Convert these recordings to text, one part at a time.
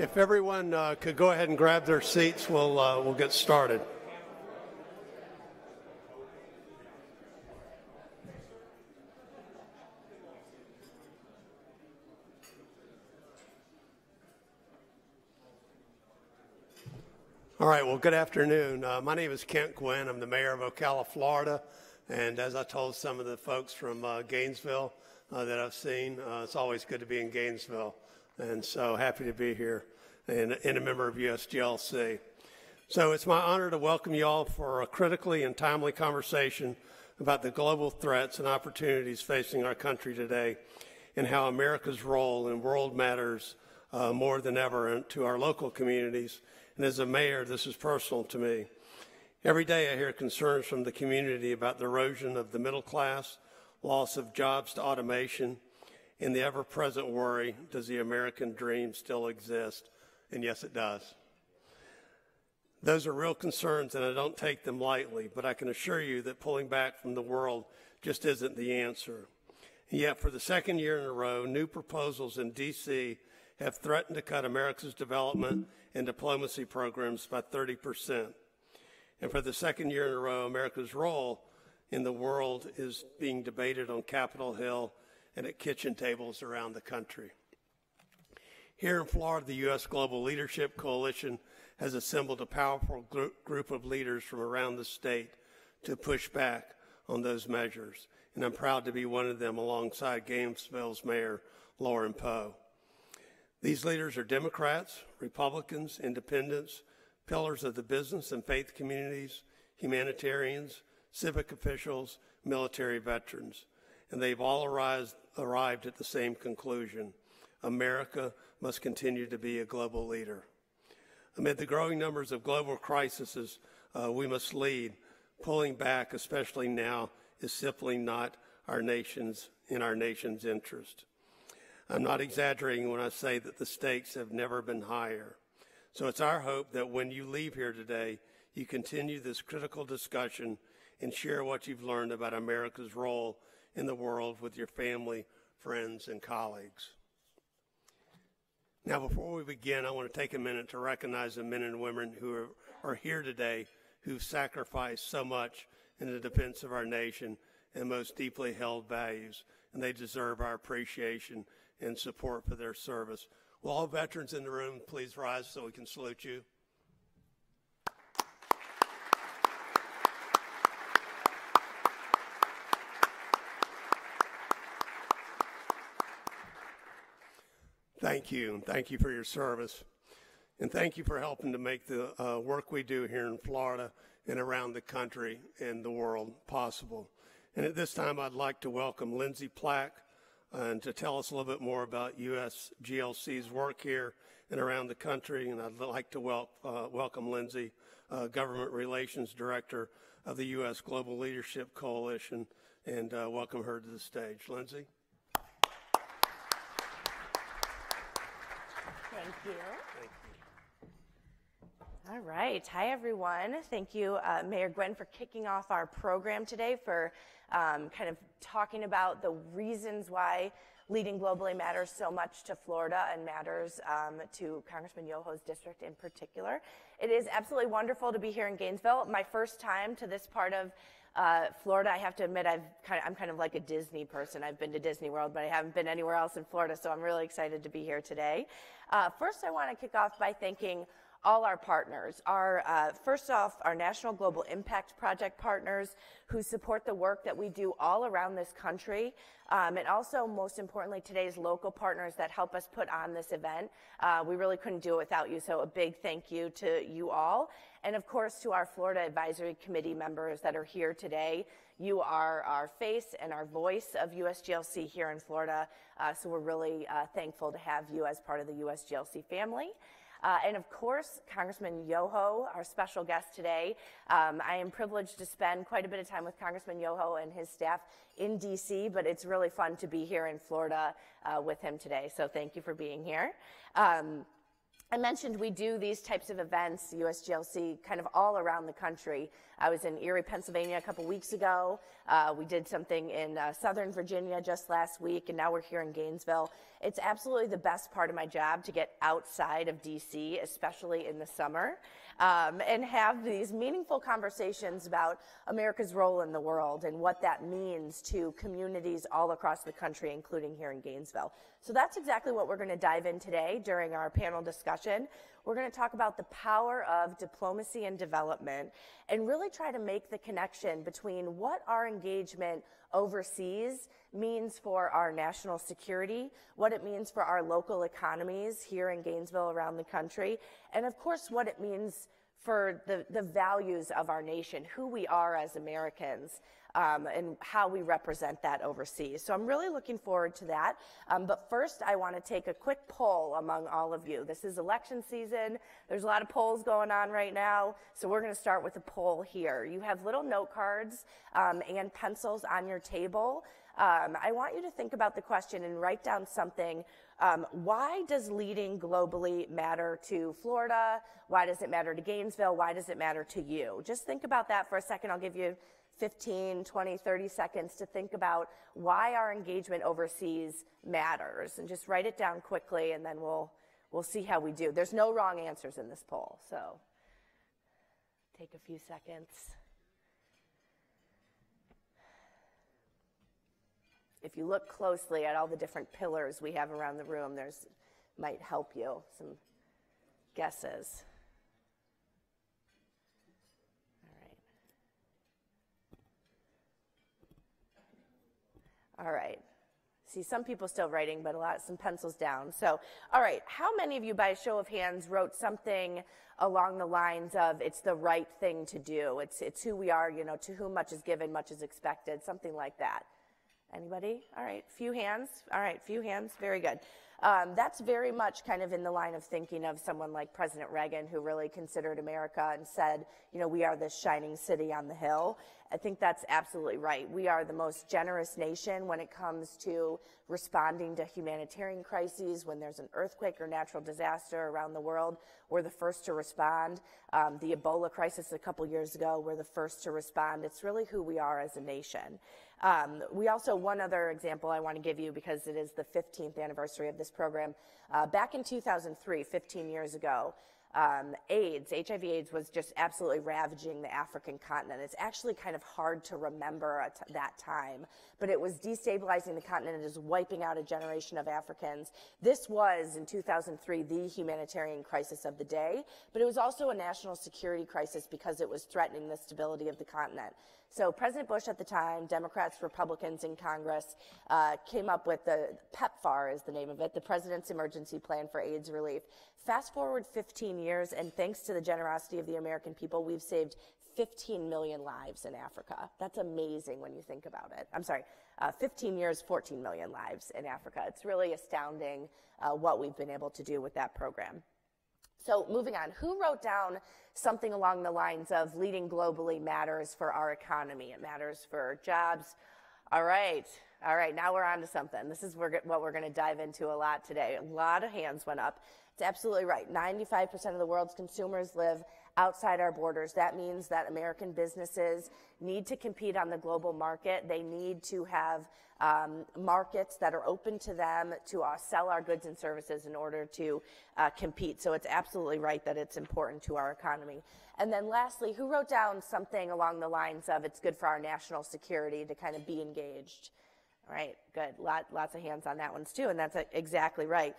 If everyone could go ahead and grab their seats, we'll get started. All right, well, good afternoon. My name is Kent Gwynn. I'm the mayor of Ocala, Florida. And as I told some of the folks from Gainesville that I've seen, it's always good to be in Gainesville. And so happy to be here and a member of USGLC. So it's my honor to welcome you all for a critically and timely conversation about the global threats and opportunities facing our country today and how America's role in world matters more than ever to our local communities. And as a mayor, this is personal to me. Every day I hear concerns from the community about the erosion of the middle class, loss of jobs to automation, and the ever-present worry, does the American dream still exist? And yes, it does. Those are real concerns, and I don't take them lightly, but I can assure you that pulling back from the world just isn't the answer. And yet, for the second year in a row, new proposals in D.C. have threatened to cut America's development and diplomacy programs by 30%. And for the second year in a row, America's role in the world is being debated on Capitol Hill and at kitchen tables around the country. Here in Florida, the U.S. Global Leadership Coalition has assembled a powerful group of leaders from around the state to push back on those measures. And I'm proud to be one of them alongside Gainesville's Mayor, Lauren Poe. These leaders are Democrats, Republicans, independents, pillars of the business and faith communities, humanitarians, civic officials, military veterans. And they've all arrived at the same conclusion. America must continue to be a global leader. Amid the growing numbers of global crises we must lead, pulling back, especially now, is simply not in our nation's interest. I'm not exaggerating when I say that the stakes have never been higher. So it's our hope that when you leave here today, you continue this critical discussion and share what you've learned about America's role in the world with your family, friends, and colleagues. Now, before we begin, I want to take a minute to recognize the men and women who are here today who've sacrificed so much in the defense of our nation and most deeply held values, and they deserve our appreciation and support for their service. Will all veterans in the room please rise so we can salute you? Thank you, and thank you for your service. And thank you for helping to make the work we do here in Florida and around the country and the world possible. And at this time, I'd like to welcome Lindsay Plack and to tell us a little bit more about USGLC's work here and around the country. And I'd like to welcome Lindsay, Government Relations Director of the U.S. Global Leadership Coalition, and welcome her to the stage. Lindsay? Thank you. Thank you. All right. Hi, everyone. Thank you, Mayor Gwynn, for kicking off our program today, for kind of talking about the reasons why leading globally matters so much to Florida and matters to Congressman Yoho's district in particular. It is absolutely wonderful to be here in Gainesville. My first time to this part of Florida. I have to admit, I'm kind of like a Disney person. I've been to Disney World, but I haven't been anywhere else in Florida, so I'm really excited to be here today. First, I want to kick off by thanking all our partners. First off, our National Global Impact Project partners who support the work that we do all around this country, and also, most importantly, today's local partners that help us put on this event. We really couldn't do it without you, so a big thank you to you all. And of course, to our Florida Advisory Committee members that are here today. You are our face and our voice of USGLC here in Florida, so we're really thankful to have you as part of the USGLC family. And of course, Congressman Yoho, our special guest today. I am privileged to spend quite a bit of time with Congressman Yoho and his staff in D.C., but it's really fun to be here in Florida with him today, so thank you for being here. I mentioned we do these types of events, USGLC, kind of all around the country. I was in Erie, Pennsylvania a couple weeks ago. We did something in Southern Virginia just last week, and now we're here in Gainesville. It's absolutely the best part of my job to get outside of DC, especially in the summer, and have these meaningful conversations about America's role in the world and what that means to communities all across the country, including here in Gainesville. So that's exactly what we're going to dive in today during our panel discussion. We're going to talk about the power of diplomacy and development and really try to make the connection between what our engagement overseas means for our national security, what it means for our local economies here in Gainesville around the country, and of course what it means for the values of our nation, who we are as Americans, and how we represent that overseas. So I'm really looking forward to that. But first, I want to take a quick poll among all of you. This is election season. There's a lot of polls going on right now. So we're going to start with a poll here. You have little note cards and pencils on your table. I want you to think about the question and write down something. Why does leading globally matter to Florida? Why does it matter to Gainesville? Why does it matter to you? Just think about that for a second. I'll give you 15, 20, 30 seconds to think about why our engagement overseas matters. And just write it down quickly, and then we'll see how we do. There's no wrong answers in this poll, so take a few seconds. If you look closely at all the different pillars we have around the room, might help you, some guesses. All right. See, some people still writing, but some pencils down. So, all right, how many of you, by a show of hands, wrote something along the lines of, it's the right thing to do, it's who we are, to whom much is given, much is expected, something like that? Anybody? All right, few hands. All right, few hands. Very good. That's very much kind of in the line of thinking of someone like President Reagan, who really considered America and said, we are this shining city on the hill. I think that's absolutely right. We are the most generous nation when it comes to responding to humanitarian crises. When there's an earthquake or natural disaster around the world, we're the first to respond. The Ebola crisis a couple years ago, we're the first to respond. It's really who we are as a nation. We also, one other example I want to give you, because it is the 15th anniversary of this program. Back in 2003, 15 years ago, HIV/AIDS was just absolutely ravaging the African continent. It's actually kind of hard to remember that time, but it was destabilizing the continent. It was wiping out a generation of Africans. This was, in 2003, the humanitarian crisis of the day, but it was also a national security crisis because it was threatening the stability of the continent. So President Bush at the time, Democrats, Republicans in Congress, came up with the PEPFAR is the name of it, the President's Emergency Plan for AIDS Relief. Fast forward 15 years, and thanks to the generosity of the American people, we've saved 15 million lives in Africa. That's amazing when you think about it. I'm sorry, 15 years, 14 million lives in Africa. It's really astounding what we've been able to do with that program. So moving on, who wrote down something along the lines of leading globally matters for our economy? It matters for jobs. All right, now we're on to something. This is what we're going to dive into a lot today. A lot of hands went up. It's absolutely right. 95% of the world's consumers live outside our borders. That means that American businesses need to compete on the global market. They need to have markets that are open to them to sell our goods and services in order to compete. So it's absolutely right that it's important to our economy. And then lastly, who wrote down something along the lines of it's good for our national security to kind of be engaged? All right, good. Lots of hands on that one too, and that's exactly right.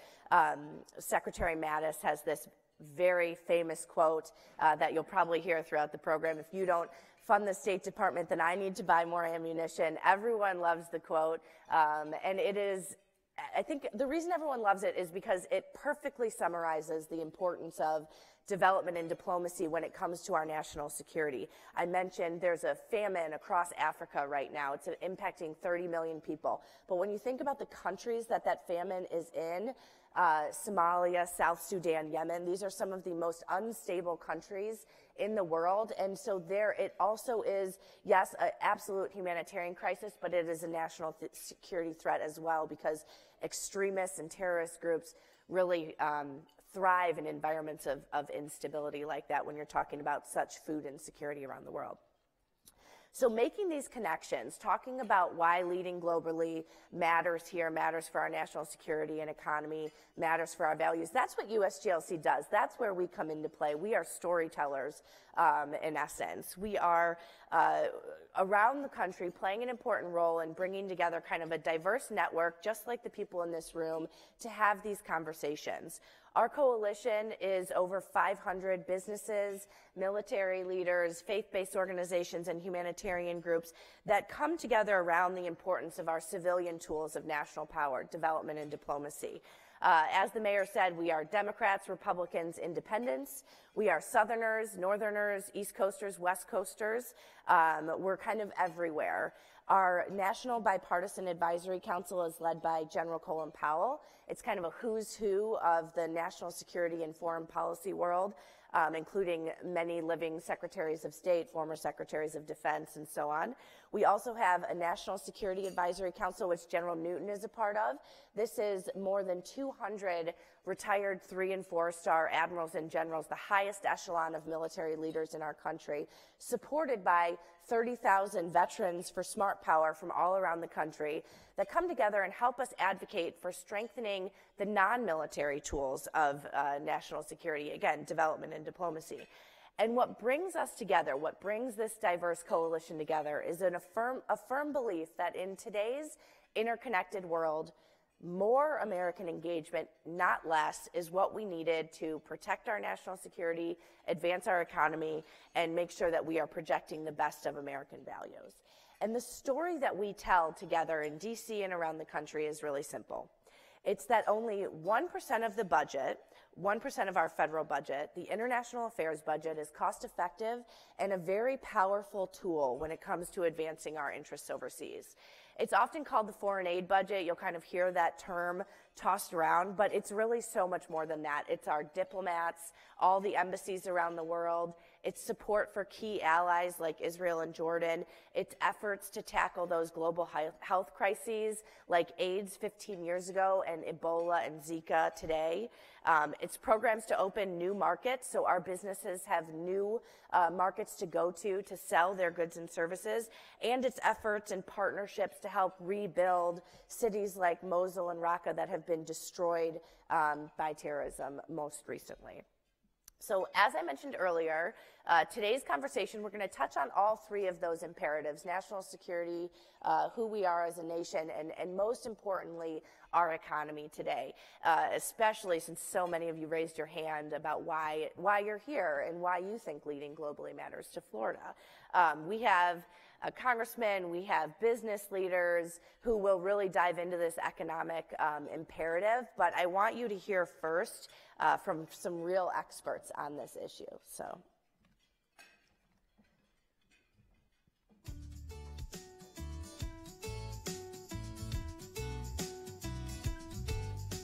Secretary Mattis has this very famous quote that you'll probably hear throughout the program. If you don't fund the State Department, then I need to buy more ammunition. Everyone loves the quote, and it is, I think the reason everyone loves it is because it perfectly summarizes the importance of development and diplomacy when it comes to our national security. I mentioned there's a famine across Africa right now. It's impacting 30 million people. But when you think about the countries that famine is in, Somalia, South Sudan, Yemen, these are some of the most unstable countries in the world. And so there it also is, yes, an absolute humanitarian crisis, but it is a national security threat as well, because extremists and terrorist groups really thrive in environments of instability like that when you're talking about such food insecurity around the world. So making these connections, talking about why leading globally matters here, matters for our national security and economy, matters for our values, that's what USGLC does. That's where we come into play. We are storytellers in essence. We are around the country playing an important role in bringing together kind of a diverse network, just like the people in this room, to have these conversations. Our coalition is over 500 businesses, military leaders, faith-based organizations, and humanitarian groups that come together around the importance of our civilian tools of national power, development, and diplomacy. As the mayor said, we are Democrats, Republicans, Independents. We are Southerners, Northerners, East Coasters, West Coasters. We're kind of everywhere. Our National Bipartisan Advisory Council is led by General Colin Powell. It's kind of a who's who of the national security and foreign policy world, including many living secretaries of state, former secretaries of defense, and so on. We also have a National Security Advisory Council, which General Newton is a part of. This is more than 200 retired 3- and 4-star admirals and generals, the highest echelon of military leaders in our country, supported by 30,000 veterans for smart power from all around the country that come together and help us advocate for strengthening the non-military tools of national security, again, development and diplomacy. And what brings us together, what brings this diverse coalition together, is a firm belief that in today's interconnected world, more American engagement, not less, is what we needed to protect our national security, advance our economy, and make sure that we are projecting the best of American values. And the story that we tell together in DC and around the country is really simple. It's that only 1% of the budget, 1% of our federal budget, the international affairs budget, is cost-effective and a very powerful tool when it comes to advancing our interests overseas. It's often called the foreign aid budget. You'll kind of hear that term tossed around, but it's really so much more than that. It's our diplomats, all the embassies around the world. It's support for key allies like Israel and Jordan. It's efforts to tackle those global health crises like AIDS 15 years ago and Ebola and Zika today. It's programs to open new markets so our businesses have new markets to go to sell their goods and services. And it's efforts and partnerships to help rebuild cities like Mosul and Raqqa that have been destroyed by terrorism most recently. So as I mentioned earlier, today's conversation, we're going to touch on all three of those imperatives: national security, who we are as a nation, and most importantly, our economy today, especially since so many of you raised your hand about why you're here and why you think leading globally matters to Florida. We have a congressman, we have business leaders who will really dive into this economic imperative, but I want you to hear first from some real experts on this issue. So.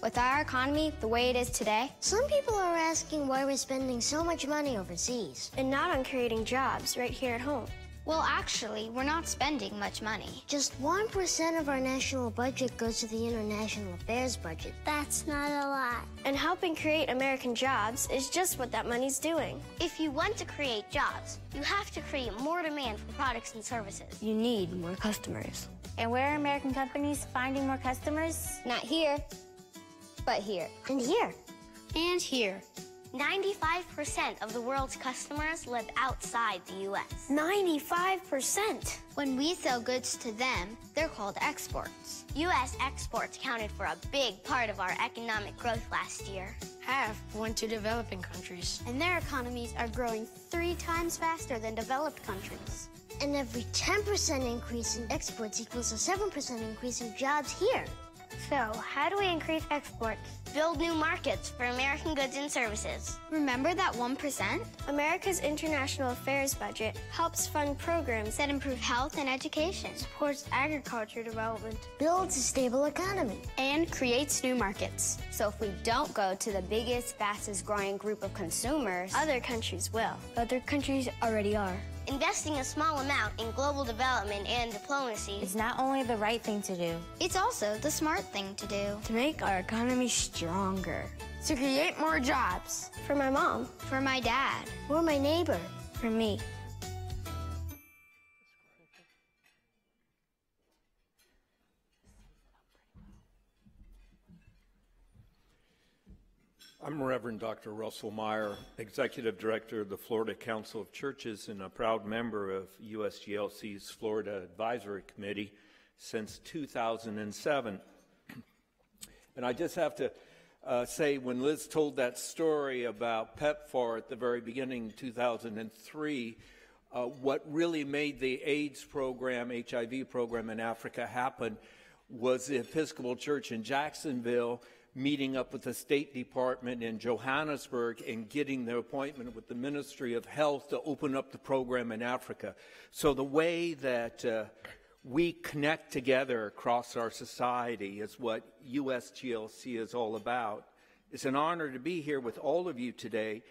With our economy the way it is today, some people are asking why we're spending so much money overseas and not on creating jobs right here at home. Well, actually, we're not spending much money. Just 1% of our national budget goes to the international affairs budget. That's not a lot. And helping create American jobs is just what that money's doing. If you want to create jobs, you have to create more demand for products and services. You need more customers. And where are American companies finding more customers? Not here, but here. And here. And here. 95% of the world's customers live outside the U.S. 95%? When we sell goods to them, they're called exports. U.S. exports counted for a big part of our economic growth last year. Half went to developing countries. And their economies are growing 3 times faster than developed countries. And every 10% increase in exports equals a 7% increase in jobs here. So, how do we increase exports? Build new markets for American goods and services. Remember that 1%? America's international affairs budget helps fund programs that improve health and education, supports agriculture development, builds a stable economy, and creates new markets. So if we don't go to the biggest, fastest growing group of consumers, other countries will. Other countries already are. Investing a small amount in global development and diplomacy is not only the right thing to do, it's also the smart thing to do. To make our economy stronger. To create more jobs. For my mom. For my dad. Or my neighbor. For me. I'm Reverend Dr. Russell Meyer, Executive Director of the Florida Council of Churches and a proud member of USGLC's Florida Advisory Committee since 2007. And I just have to say, when Liz told that story about PEPFAR at the very beginning in 2003, what really made the AIDS program, HIV program in Africa happen was the Episcopal Church in Jacksonville meeting up with the State Department in Johannesburg and getting the appointment with the Ministry of Health to open up the program in Africa. So the way that we connect together across our society is what USGLC is all about. It's an honor to be here with all of you today.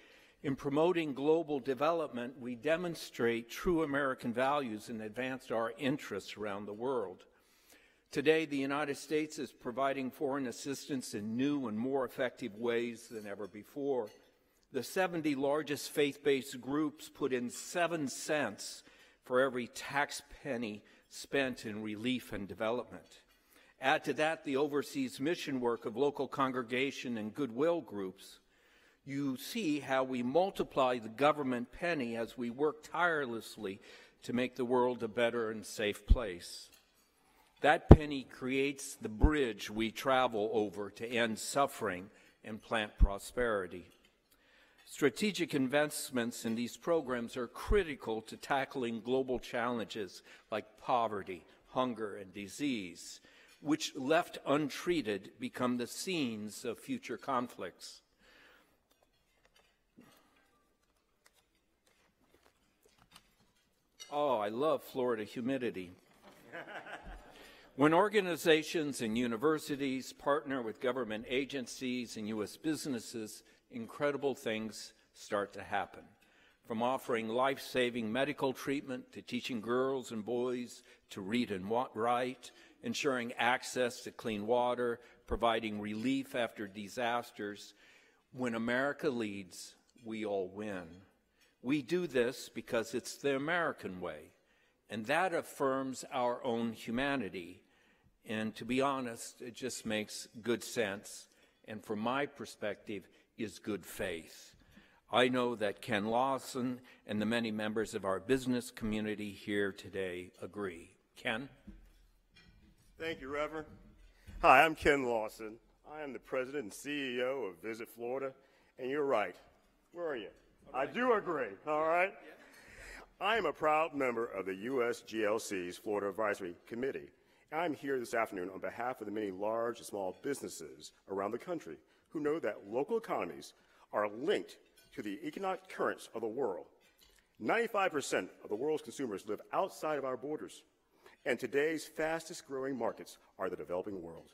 In promoting global development, we demonstrate true American values and advance our interests around the world. Today, the United States is providing foreign assistance in new and more effective ways than ever before. The 70 largest faith-based groups put in 7 cents for every tax penny spent in relief and development. Add to that the overseas mission work of local congregation and goodwill groups. You see how we multiply the government penny as we work tirelessly to make the world a better and safe place. That penny creates the bridge we travel over to end suffering and plant prosperity. Strategic investments in these programs are critical to tackling global challenges like poverty, hunger, and disease, which, left untreated, become the scenes of future conflicts. Oh, I love Florida humidity. When organizations and universities partner with government agencies and U.S. businesses, incredible things start to happen. From offering life-saving medical treatment to teaching girls and boys to read and write, ensuring access to clean water, providing relief after disasters. When America leads, we all win. We do this because it's the American way, and that affirms our own humanity. And to be honest, it just makes good sense, and from my perspective, is good faith. I know that Ken Lawson and the many members of our business community here today agree. Ken? Thank you, Reverend. Hi, I'm Ken Lawson. I am the president and CEO of Visit Florida, and you're right. Where are you? I do agree, all right? I am a proud member of the USGLC's Florida Advisory Committee. I'm here this afternoon on behalf of the many large and small businesses around the country who know that local economies are linked to the economic currents of the world. 95% of the world's consumers live outside of our borders, and today's fastest growing markets are the developing world.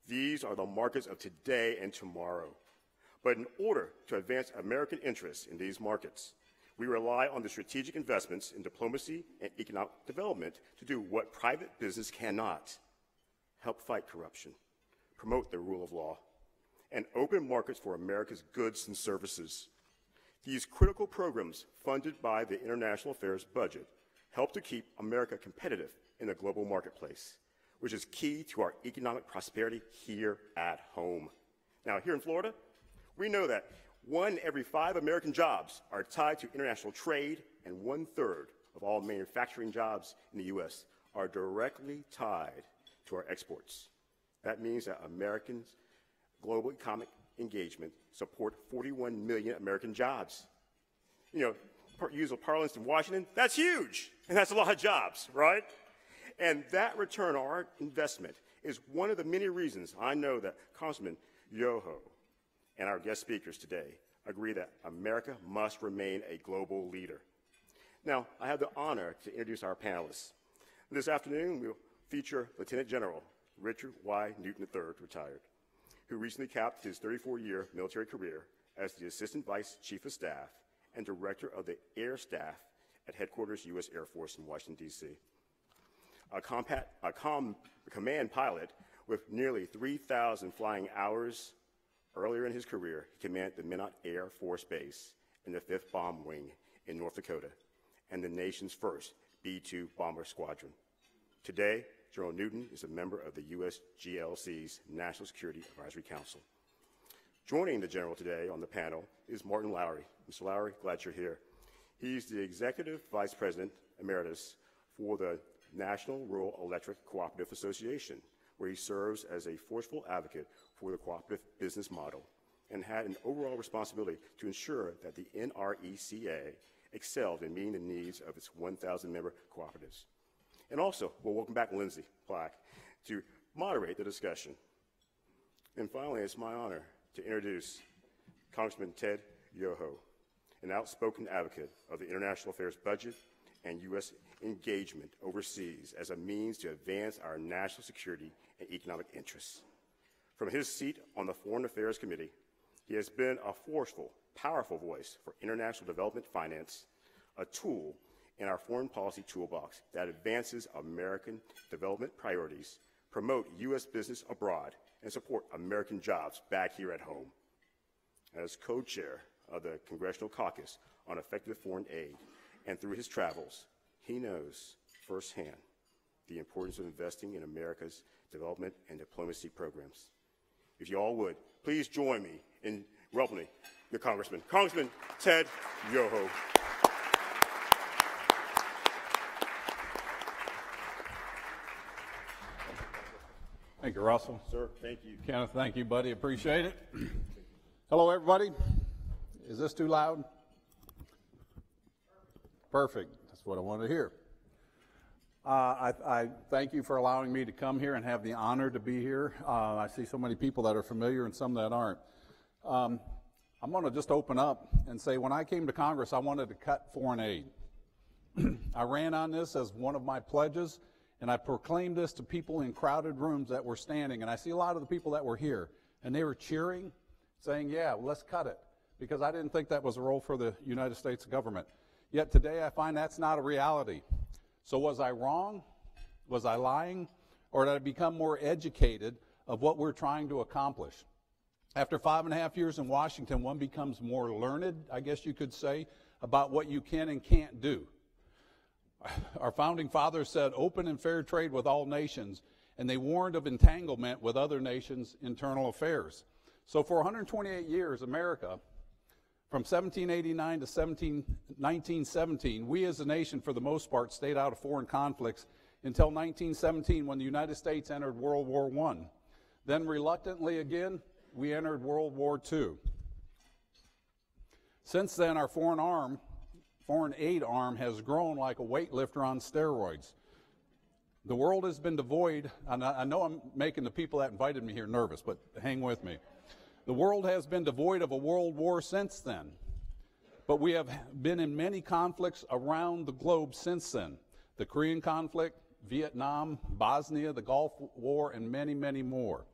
These are the markets of today and tomorrow. But in order to advance American interests in these markets, we rely on the strategic investments in diplomacy and economic development to do what private business cannot: help fight corruption, promote the rule of law, and open markets for America's goods and services. These critical programs, funded by the International Affairs budget, help to keep America competitive in the global marketplace, which is key to our economic prosperity here at home. Now, here in Florida, we know that 1 every 5 American jobs are tied to international trade, and 1/3 of all manufacturing jobs in the U.S. are directly tied to our exports. That means that Americans' global economic engagement support 41 million American jobs. You know, use of parlance in Washington, that's huge, and that's a lot of jobs, right? And that return on our investment is one of the many reasons I know that Congressman Yoho and our guest speakers today agree that America must remain a global leader. Now, I have the honor to introduce our panelists. This afternoon, we'll feature Lieutenant General Richard Y. Newton III, retired, who recently capped his 34-year military career as the Assistant Vice Chief of Staff and Director of the Air Staff at Headquarters U.S. Air Force in Washington, D.C. A command pilot with nearly 3,000 flying hours Earlier in his career, he commanded the Minot Air Force Base in the 5th Bomb Wing in North Dakota and the nation's first B-2 Bomber Squadron. Today, General Newton is a member of the USGLC's National Security Advisory Council. Joining the General today on the panel is Martin Lowry. Mr. Lowry, glad you're here. He's the Executive Vice President Emeritus for the National Rural Electric Cooperative Association, where he serves as a forceful advocate for the cooperative business model and had an overall responsibility to ensure that the NRECA excelled in meeting the needs of its 1,000-member cooperatives. And also, we'll welcome back Lindsay Black to moderate the discussion. And finally, it's my honor to introduce Congressman Ted Yoho, an outspoken advocate of the international affairs budget and U.S. engagement overseas as a means to advance our national security and economic interests. From his seat on the Foreign Affairs Committee, he has been a forceful, powerful voice for international development finance, a tool in our foreign policy toolbox that advances American development priorities, promote U.S. business abroad, and support American jobs back here at home. As co-chair of the Congressional Caucus on Effective Foreign Aid, and through his travels, he knows firsthand the importance of investing in America's development and diplomacy programs. If you all would, please join me in welcoming the Congressman, Congressman Ted Yoho. Thank you, Russell. Sir, thank you. Kenneth, thank you, buddy. Appreciate it. Hello, everybody. Is this too loud? Perfect. That's what I wanted to hear. I thank you for allowing me to come here and have the honor to be here. I see so many people that are familiar and some that aren't. I'm going to just open up and say when I came to Congress, I wanted to cut foreign aid. I ran on this as one of my pledges, and I proclaimed this to people in crowded rooms that were standing. And I see a lot of the people that were here, and they were cheering, saying, yeah, well, let's cut it, because I didn't think that was a role for the United States government. Yet today I find that's not a reality. So was I wrong? Was I lying? Or did I become more educated of what we're trying to accomplish? After 5.5 years in Washington, one becomes more learned, I guess you could say, about what you can and can't do. Our founding fathers said open and fair trade with all nations, and they warned of entanglement with other nations' internal affairs. So for 128 years, America, from 1789 to 1917, we as a nation, for the most part, stayed out of foreign conflicts until 1917 when the United States entered World War I. Then reluctantly again, we entered World War II. Since then, our foreign aid arm has grown like a weightlifter on steroids. The world has been devoid, and I know I'm making the people that invited me here nervous, but hang with me. The world has been devoid of a world war since then, but we have been in many conflicts around the globe since then. The Korean conflict, Vietnam, Bosnia, the Gulf War, and many, many more.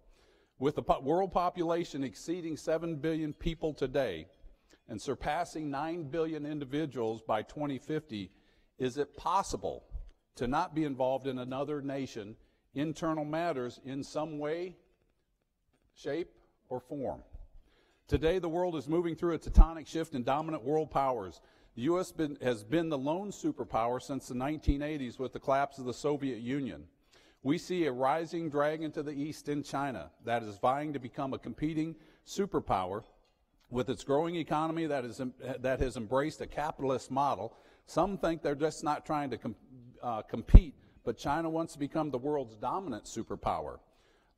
With the world population exceeding 7 billion people today and surpassing 9 billion individuals by 2050, is it possible to not be involved in another nation, internal matters in some way, shape, or form? Today, the world is moving through a tectonic shift in dominant world powers. The U.S. has been the lone superpower since the 1980s with the collapse of the Soviet Union. We see a rising dragon to the east in China that is vying to become a competing superpower with its growing economy that has embraced a capitalist model. Some think they're just not trying to compete, but China wants to become the world's dominant superpower.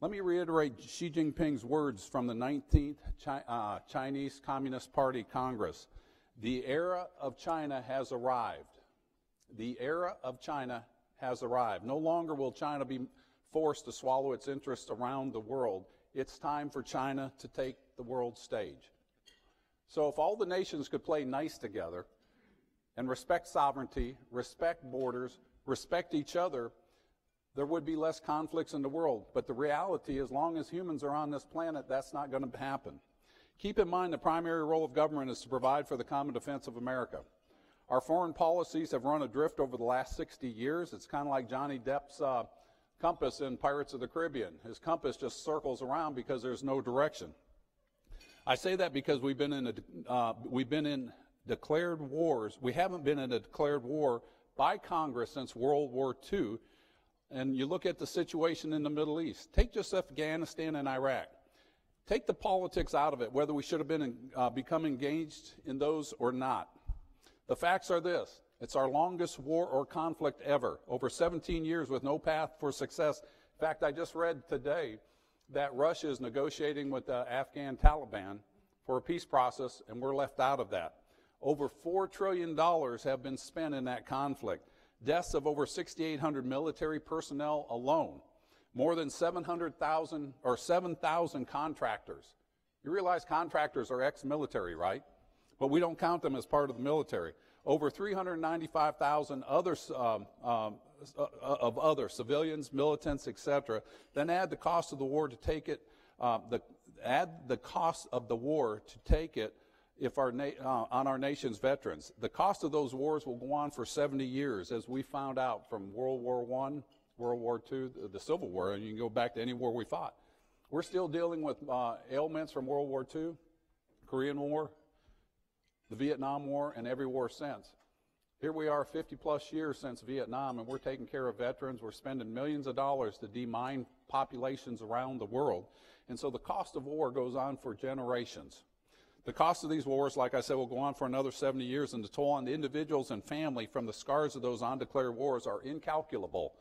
Let me reiterate Xi Jinping's words from the 19th Chinese Communist Party Congress. The era of China has arrived. The era of China has arrived. No longer will China be forced to swallow its interests around the world. It's time for China to take the world stage. So if all the nations could play nice together and respect sovereignty, respect borders, respect each other, there would be less conflicts in the world. But the reality, as long as humans are on this planet, that's not going to happen. Keep in mind the primary role of government is to provide for the common defense of America. Our foreign policies have run adrift over the last 60 years. It's kind of like Johnny Depp's compass in Pirates of the Caribbean. His compass just circles around because there's no direction. I say that because we've been in declared wars. We haven't been in a declared war by Congress since World War II. And you look at the situation in the Middle East. Take just Afghanistan and Iraq. Take the politics out of it, whether we should have been become engaged in those or not. The facts are this. It's our longest war or conflict ever, over 17 years with no path for success. In fact, I just read today that Russia is negotiating with the Afghan Taliban for a peace process, and we're left out of that. Over $4 trillion have been spent in that conflict. Deaths of over 6,800 military personnel alone. More than 700,000 or 7,000 contractors. You realize contractors are ex-military, right? But we don't count them as part of the military. Over 395,000 others of other civilians, militants, etc. Then add the cost of the war to take it. Add the cost of the war to take it. If on our nation's veterans. The cost of those wars will go on for 70 years, as we found out from World War I, World War II, the Civil War, and you can go back to any war we fought. We're still dealing with ailments from World War II, Korean War, the Vietnam War, and every war since. Here we are 50-plus years since Vietnam, and we're taking care of veterans. We're spending millions of dollars to demine populations around the world. And so the cost of war goes on for generations. The cost of these wars, like I said, will go on for another 70 years, and the toll on the individuals and family from the scars of those undeclared wars are incalculable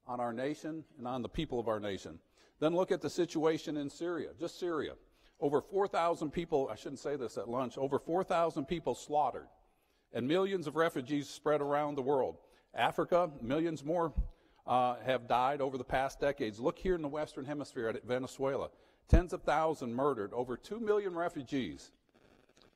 on our nation and on the people of our nation. Then look at the situation in Syria, just Syria. Over 4,000 people, I shouldn't say this at lunch, over 4,000 people slaughtered, and millions of refugees spread around the world. Africa, millions more have died over the past decades. Look here in the Western Hemisphere at Venezuela. Tens of thousands murdered, over 2 million refugees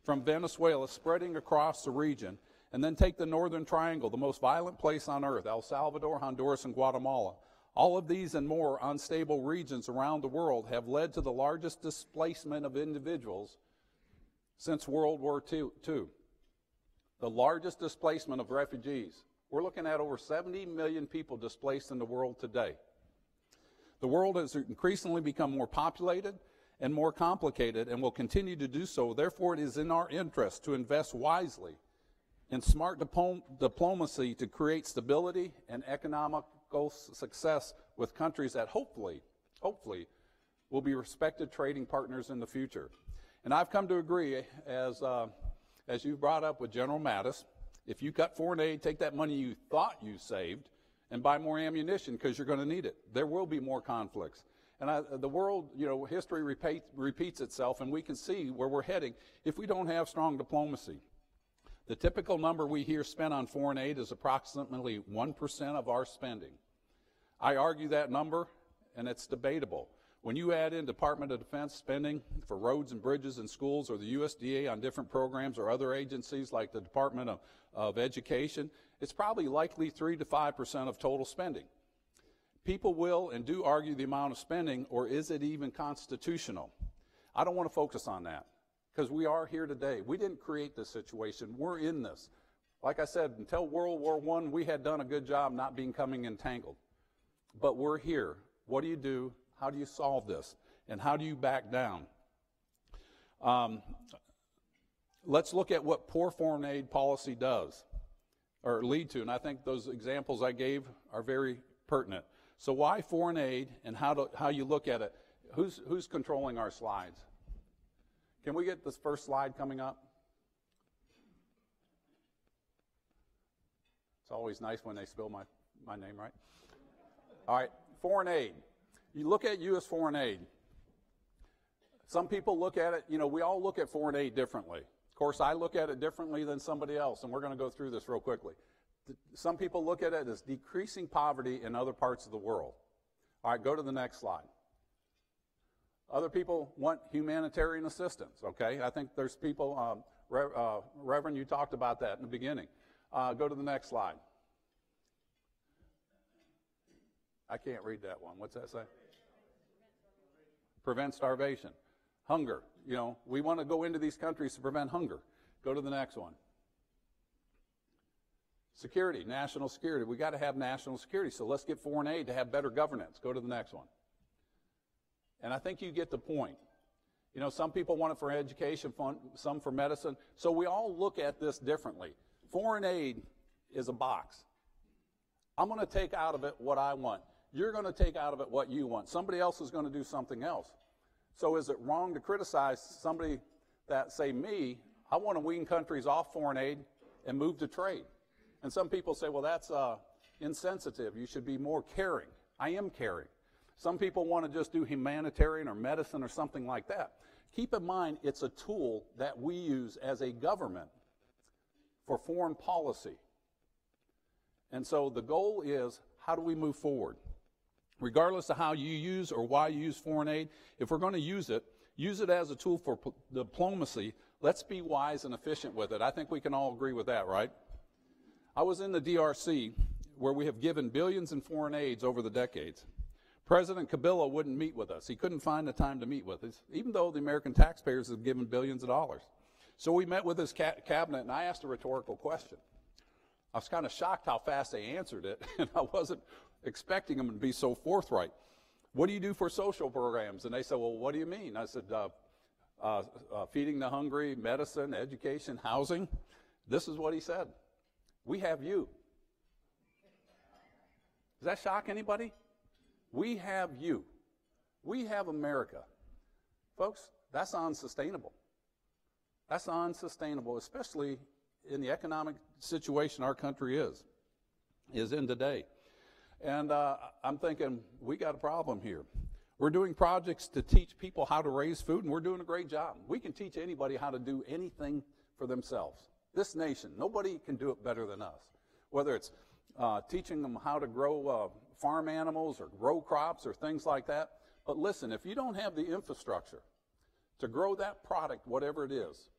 from Venezuela spreading across the region. And then take the Northern Triangle, the most violent place on earth, El Salvador, Honduras, and Guatemala. All of these and more unstable regions around the world have led to the largest displacement of individuals since World War II. The largest displacement of refugees. We're looking at over 70 million people displaced in the world today. The world has increasingly become more populated and more complicated and will continue to do so. Therefore, it is in our interest to invest wisely in smart diplomacy to create stability and economical success with countries that hopefully will be respected trading partners in the future. And I've come to agree, as you brought up with General Mattis, if you cut foreign aid, take that money you thought you saved, and buy more ammunition because you're going to need it. There will be more conflicts. And the world, history repeats itself, and we can see where we're heading if we don't have strong diplomacy. The typical number we hear spent on foreign aid is approximately 1% of our spending. I argue that number, and it's debatable. When you add in Department of Defense spending for roads and bridges and schools, or the USDA on different programs, or other agencies like the Department of Education, it's probably likely 3 to 5% of total spending. People will and do argue the amount of spending, or is it even constitutional? I don't want to focus on that, because we are here today. We didn't create this situation. We're in this. Like I said, until World War I, we had done a good job not becoming entangled. But we're here. What do you do? How do you solve this? And how do you back down? Let's look at what poor foreign aid policy does, or lead to, and I think those examples I gave are very pertinent. So why foreign aid, and how you look at it? Who's controlling our slides? Can we get this first slide coming up? It's always nice when they spell my name, right? All right, foreign aid. You look at U.S. foreign aid. Some people look at it, we all look at foreign aid differently. Of course, I look at it differently than somebody else, and we're going to go through this real quickly. Some people look at it as decreasing poverty in other parts of the world. All right, go to the next slide. Other people want humanitarian assistance, okay? I think there's people, Reverend, you talked about that in the beginning. Go to the next slide. I can't read that one. What's that say? Prevent starvation. Hunger. We want to go into these countries to prevent hunger. Go to the next one. Security, national security. We got to have national security, so let's get foreign aid to have better governance. Go to the next one. And I think you get the point. You know, some people want it for education, some for medicine. So we all look at this differently. Foreign aid is a box. I'm going to take out of it what I want. You're going to take out of it what you want. Somebody else is going to do something else. So is it wrong to criticize somebody that, say me, I want to wean countries off foreign aid and move to trade? And some people say, well, that's insensitive. You should be more caring. I am caring. Some people want to just do humanitarian or medicine or something like that. Keep in mind, it's a tool that we use as a government for foreign policy. And so the goal is, how do we move forward? Regardless of how you use or why you use foreign aid, if we're going to use it as a tool for diplomacy. Let's be wise and efficient with it. I think we can all agree with that, right? I was in the DRC, where we have given billions in foreign aids over the decades. President Kabila wouldn't meet with us. He couldn't find the time to meet with us, even though the American taxpayers have given billions of dollars. So we met with his cabinet, and I asked a rhetorical question. I was kind of shocked how fast they answered it, and I wasn't expecting them to be so forthright. What do you do for social programs? And they said, well, what do you mean? I said, feeding the hungry, medicine, education, housing. This is what he said. We have you. Does that shock anybody? We have you. We have America. Folks, that's unsustainable. That's unsustainable, especially in the economic situation our country is in today. And I'm thinking, we got a problem here. We're doing projects to teach people how to raise food, and we're doing a great job. We can teach anybody how to do anything for themselves. This nation, nobody can do it better than us. Whether it's teaching them how to grow farm animals or grow crops or things like that. But listen, if you don't have the infrastructure to grow that product, whatever it is,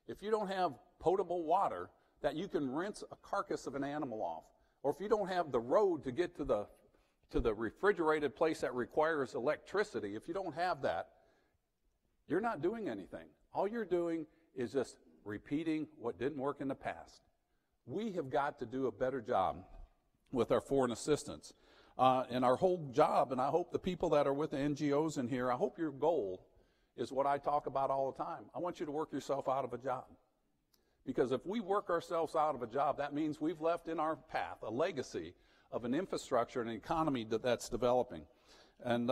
if you don't have potable water that you can rinse a carcass of an animal off, or if you don't have the road to get to the refrigerated place that requires electricity, if you don't have that, you're not doing anything. All you're doing is just repeating what didn't work in the past. We have got to do a better job with our foreign assistance. And our whole job, and I hope the people that are with the NGOs in here, I hope your goal is what I talk about all the time. I want you to work yourself out of a job. Because if we work ourselves out of a job, that means we've left in our path a legacy of an infrastructure and an economy that's developing. And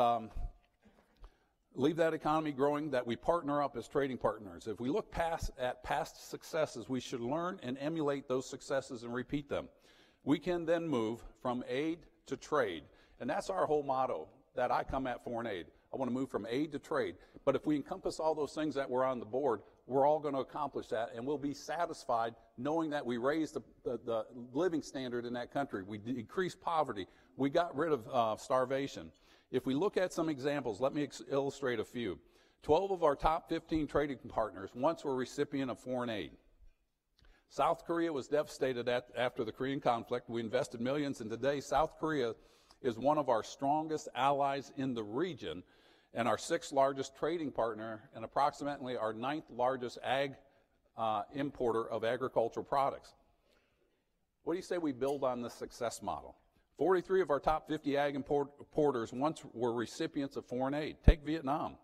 leave that economy growing, that we partner up as trading partners. If we look at past successes, we should learn and emulate those successes and repeat them. We can then move from aid to trade. And that's our whole motto that I come at foreign aid. I want to move from aid to trade. But if we encompass all those things that were on the board, we're all going to accomplish that, and we'll be satisfied knowing that we raised the living standard in that country. We decreased poverty. We got rid of starvation. If we look at some examples, let me illustrate a few. 12 of our top 15 trading partners once were recipient of foreign aid. South Korea was devastated after the Korean conflict. We invested millions, and today South Korea is one of our strongest allies in the region and our 6th largest trading partner and approximately our 9th largest importer of agricultural products. What do you say we build on this success model? 43 of our top 50 ag importers once were recipients of foreign aid. Take Vietnam.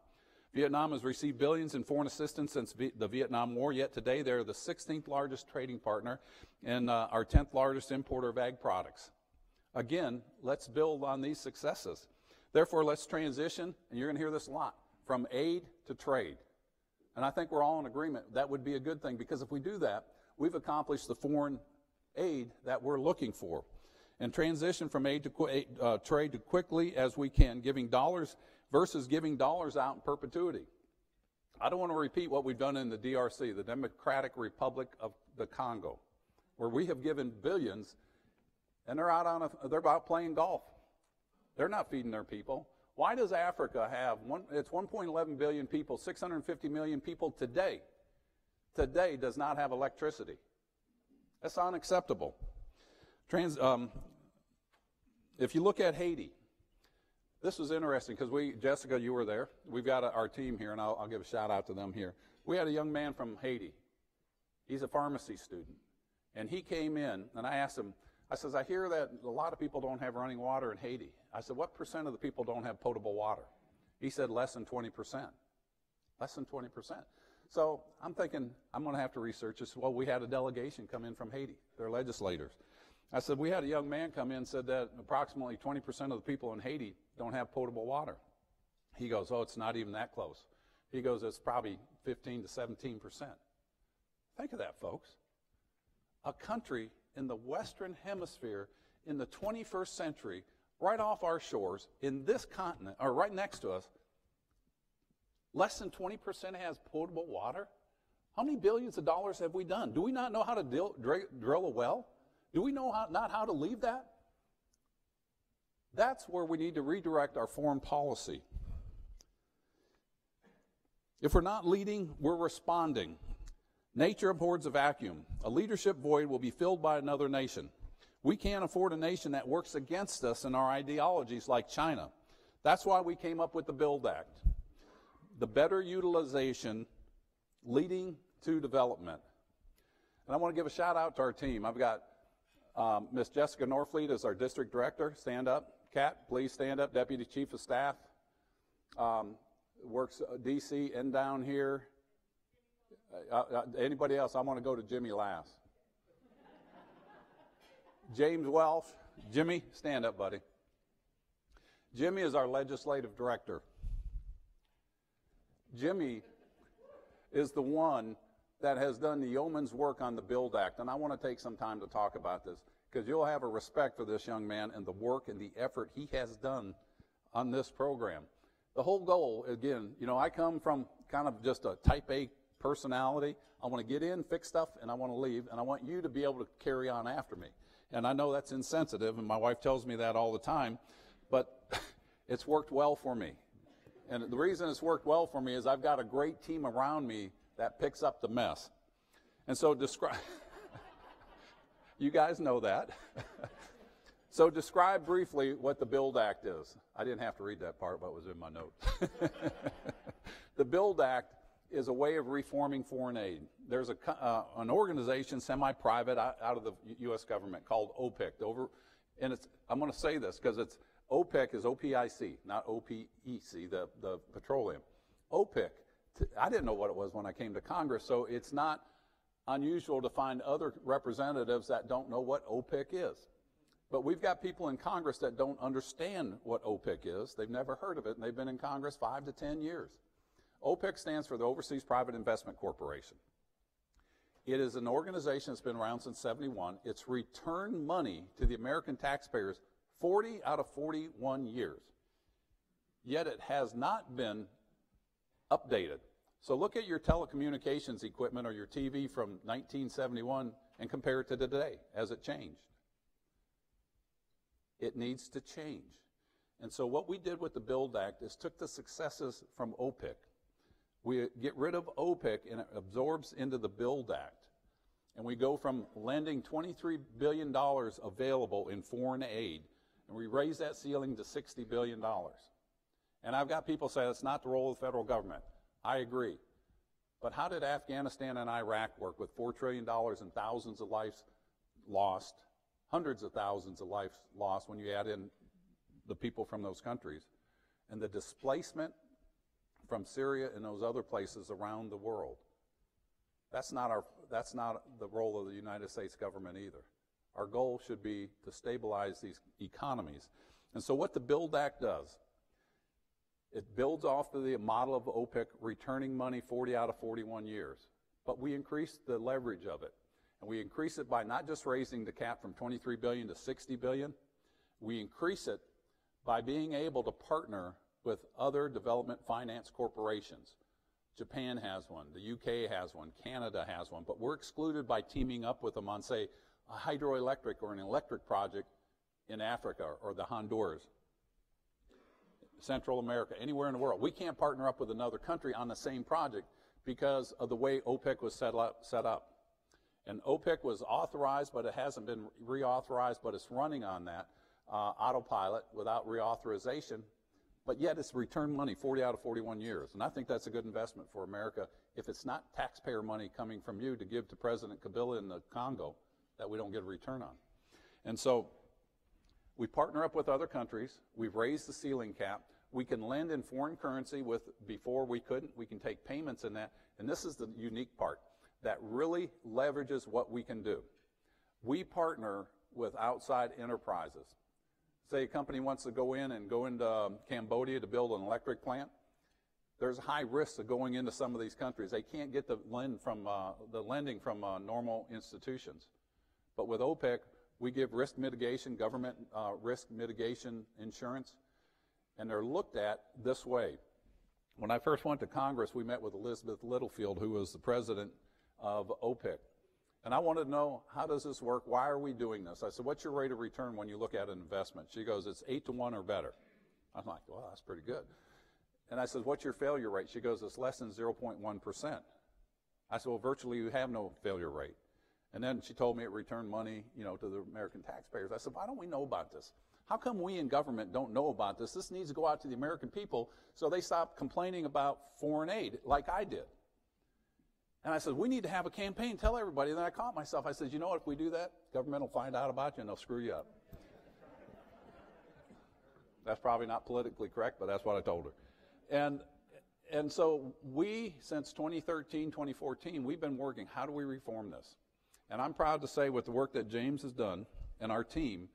Vietnam has received billions in foreign assistance since the Vietnam War, yet today they're the 16th largest trading partner and our 10th largest importer of ag products. Again, let's build on these successes. Therefore, let's transition, and you're going to hear this a lot, from aid to trade. And I think we're all in agreement that would be a good thing, because if we do that, we've accomplished the foreign aid that we're looking for. And transition from aid to trade to quickly as we can, giving dollars versus giving dollars out in perpetuity. I don't want to repeat what we've done in the DRC, the Democratic Republic of the Congo, where we have given billions, and they're out playing golf. They're not feeding their people. Why does Africa have it's 1.11 billion people, 650 million people today does not have electricity? That's unacceptable. If you look at Haiti, this was interesting because Jessica, you were there. We've got our team here, and I'll give a shout out to them here. We had a young man from Haiti. He's a pharmacy student, and he came in, and I asked him, I says, I hear that a lot of people don't have running water in Haiti. I said, what % of the people don't have potable water? He said less than 20%. less than 20%. So I'm thinking I'm going to have to research this. Well, we had a delegation come in from Haiti, their legislators. I said, we had a young man come in and said that approximately 20% of the people in Haiti don't have potable water. He goes, oh, it's not even that close. He goes, it's probably 15 to 17%. Think of that, folks. A country in the Western Hemisphere in the 21st century, right off our shores, in this continent, or right next to us, less than 20% has potable water? How many billions of dollars have we done? Do we not know how to drill a well? Do we know not how to leave that? That's where we need to redirect our foreign policy. If we're not leading, we're responding. Nature abhors a vacuum. A leadership void will be filled by another nation. We can't afford a nation that works against us in our ideologies like China. That's why we came up with the BUILD Act. The better utilization leading to development. And I want to give a shout out to our team. I've got Miss Jessica Norfleet is our district director. Stand up. Kat, please stand up. Deputy Chief of Staff. Works DC and down here. Anybody else? I want to go to Jimmy last. James Welsh. Jimmy, stand up, buddy. Jimmy is our legislative director. Jimmy is the one that has done the yeoman's work on the BUILD Act, and I want to take some time to talk about this because you'll have a respect for this young man and the work and the effort he has done on this program. The whole goal, again, you know, I come from kind of just a type A personality. I want to get in, fix stuff, and I want to leave, and I want you to be able to carry on after me. And I know that's insensitive, and my wife tells me that all the time, but it's worked well for me. And the reason it's worked well for me is I've got a great team around me that picks up the mess. And so you guys know that. So describe briefly what the BUILD Act is. I didn't have to read that part, but it was in my notes. The BUILD Act is a way of reforming foreign aid. There's an organization, semi-private, out of the U.S. government called OPIC. I'm going to say this because it's OPIC is OPIC, not OPEC, the petroleum. OPIC, I didn't know what it was when I came to Congress, so it's not unusual to find other representatives that don't know what OPIC is. But we've got people in Congress that don't understand what OPIC is. They've never heard of it, and they've been in Congress 5 to 10 years. OPIC stands for the Overseas Private Investment Corporation. It is an organization that's been around since '71. It's returned money to the American taxpayers 40 out of 41 years. Yet it has not been updated. So look at your telecommunications equipment or your TV from 1971 and compare it to today. Has it changed? It needs to change. And so what we did with the BUILD Act is took the successes from OPIC. We get rid of OPIC and it absorbs into the BUILD Act. And we go from lending $23 billion available in foreign aid, and we raise that ceiling to $60 billion. And I've got people say it's not the role of the federal government. I agree. But how did Afghanistan and Iraq work with $4 trillion and thousands of lives lost, hundreds of thousands of lives lost when you add in the people from those countries, and the displacement from Syria and those other places around the world? That's not the role of the United States government either. Our goal should be to stabilize these economies. And so what the BUILD Act does, it builds off of the model of OPIC, returning money 40 out of 41 years. But we increase the leverage of it. And we increase it by not just raising the cap from $23 billion to $60 billion. We increase it by being able to partner with other development finance corporations. Japan has one, the UK has one, Canada has one, but we're excluded by teaming up with them on, say, a hydroelectric or an electric project in Africa or the Honduras, Central America, anywhere in the world. We can't partner up with another country on the same project because of the way OPIC was set up. And OPIC was authorized, but it hasn't been reauthorized, but it's running on that autopilot without reauthorization. But yet it's returned money 40 out of 41 years. And I think that's a good investment for America if it's not taxpayer money coming from you to give to President Kabila in the Congo that we don't get a return on. And so we partner up with other countries. We've raised the ceiling cap. We can lend in foreign currency before we couldn't. We can take payments in that. And this is the unique part that really leverages what we can do. We partner with outside enterprises. Say a company wants to go into Cambodia to build an electric plant. There's high risks of going into some of these countries. They can't get the lending from normal institutions. But with OPIC, we give risk mitigation, government risk mitigation insurance, and they're looked at this way. When I first went to Congress, we met with Elizabeth Littlefield, who was the president of OPIC. And I wanted to know, how does this work? Why are we doing this? I said, what's your rate of return when you look at an investment? She goes, it's 8 to 1 or better. I'm like, well, that's pretty good. And I said, what's your failure rate? She goes, it's less than 0.1%. I said, well, virtually you have no failure rate. And then she told me it returned money, to the American taxpayers. I said, why don't we know about this? How come we in government don't know about this? This needs to go out to the American people so they stop complaining about foreign aid like I did. And I said, we need to have a campaign, tell everybody. And then I caught myself. I said, you know what, if we do that, government will find out about you and they'll screw you up. That's probably not politically correct, but that's what I told her. And so we, since 2013, 2014, we've been working, how do we reform this? And I'm proud to say with the work that James has done and our team,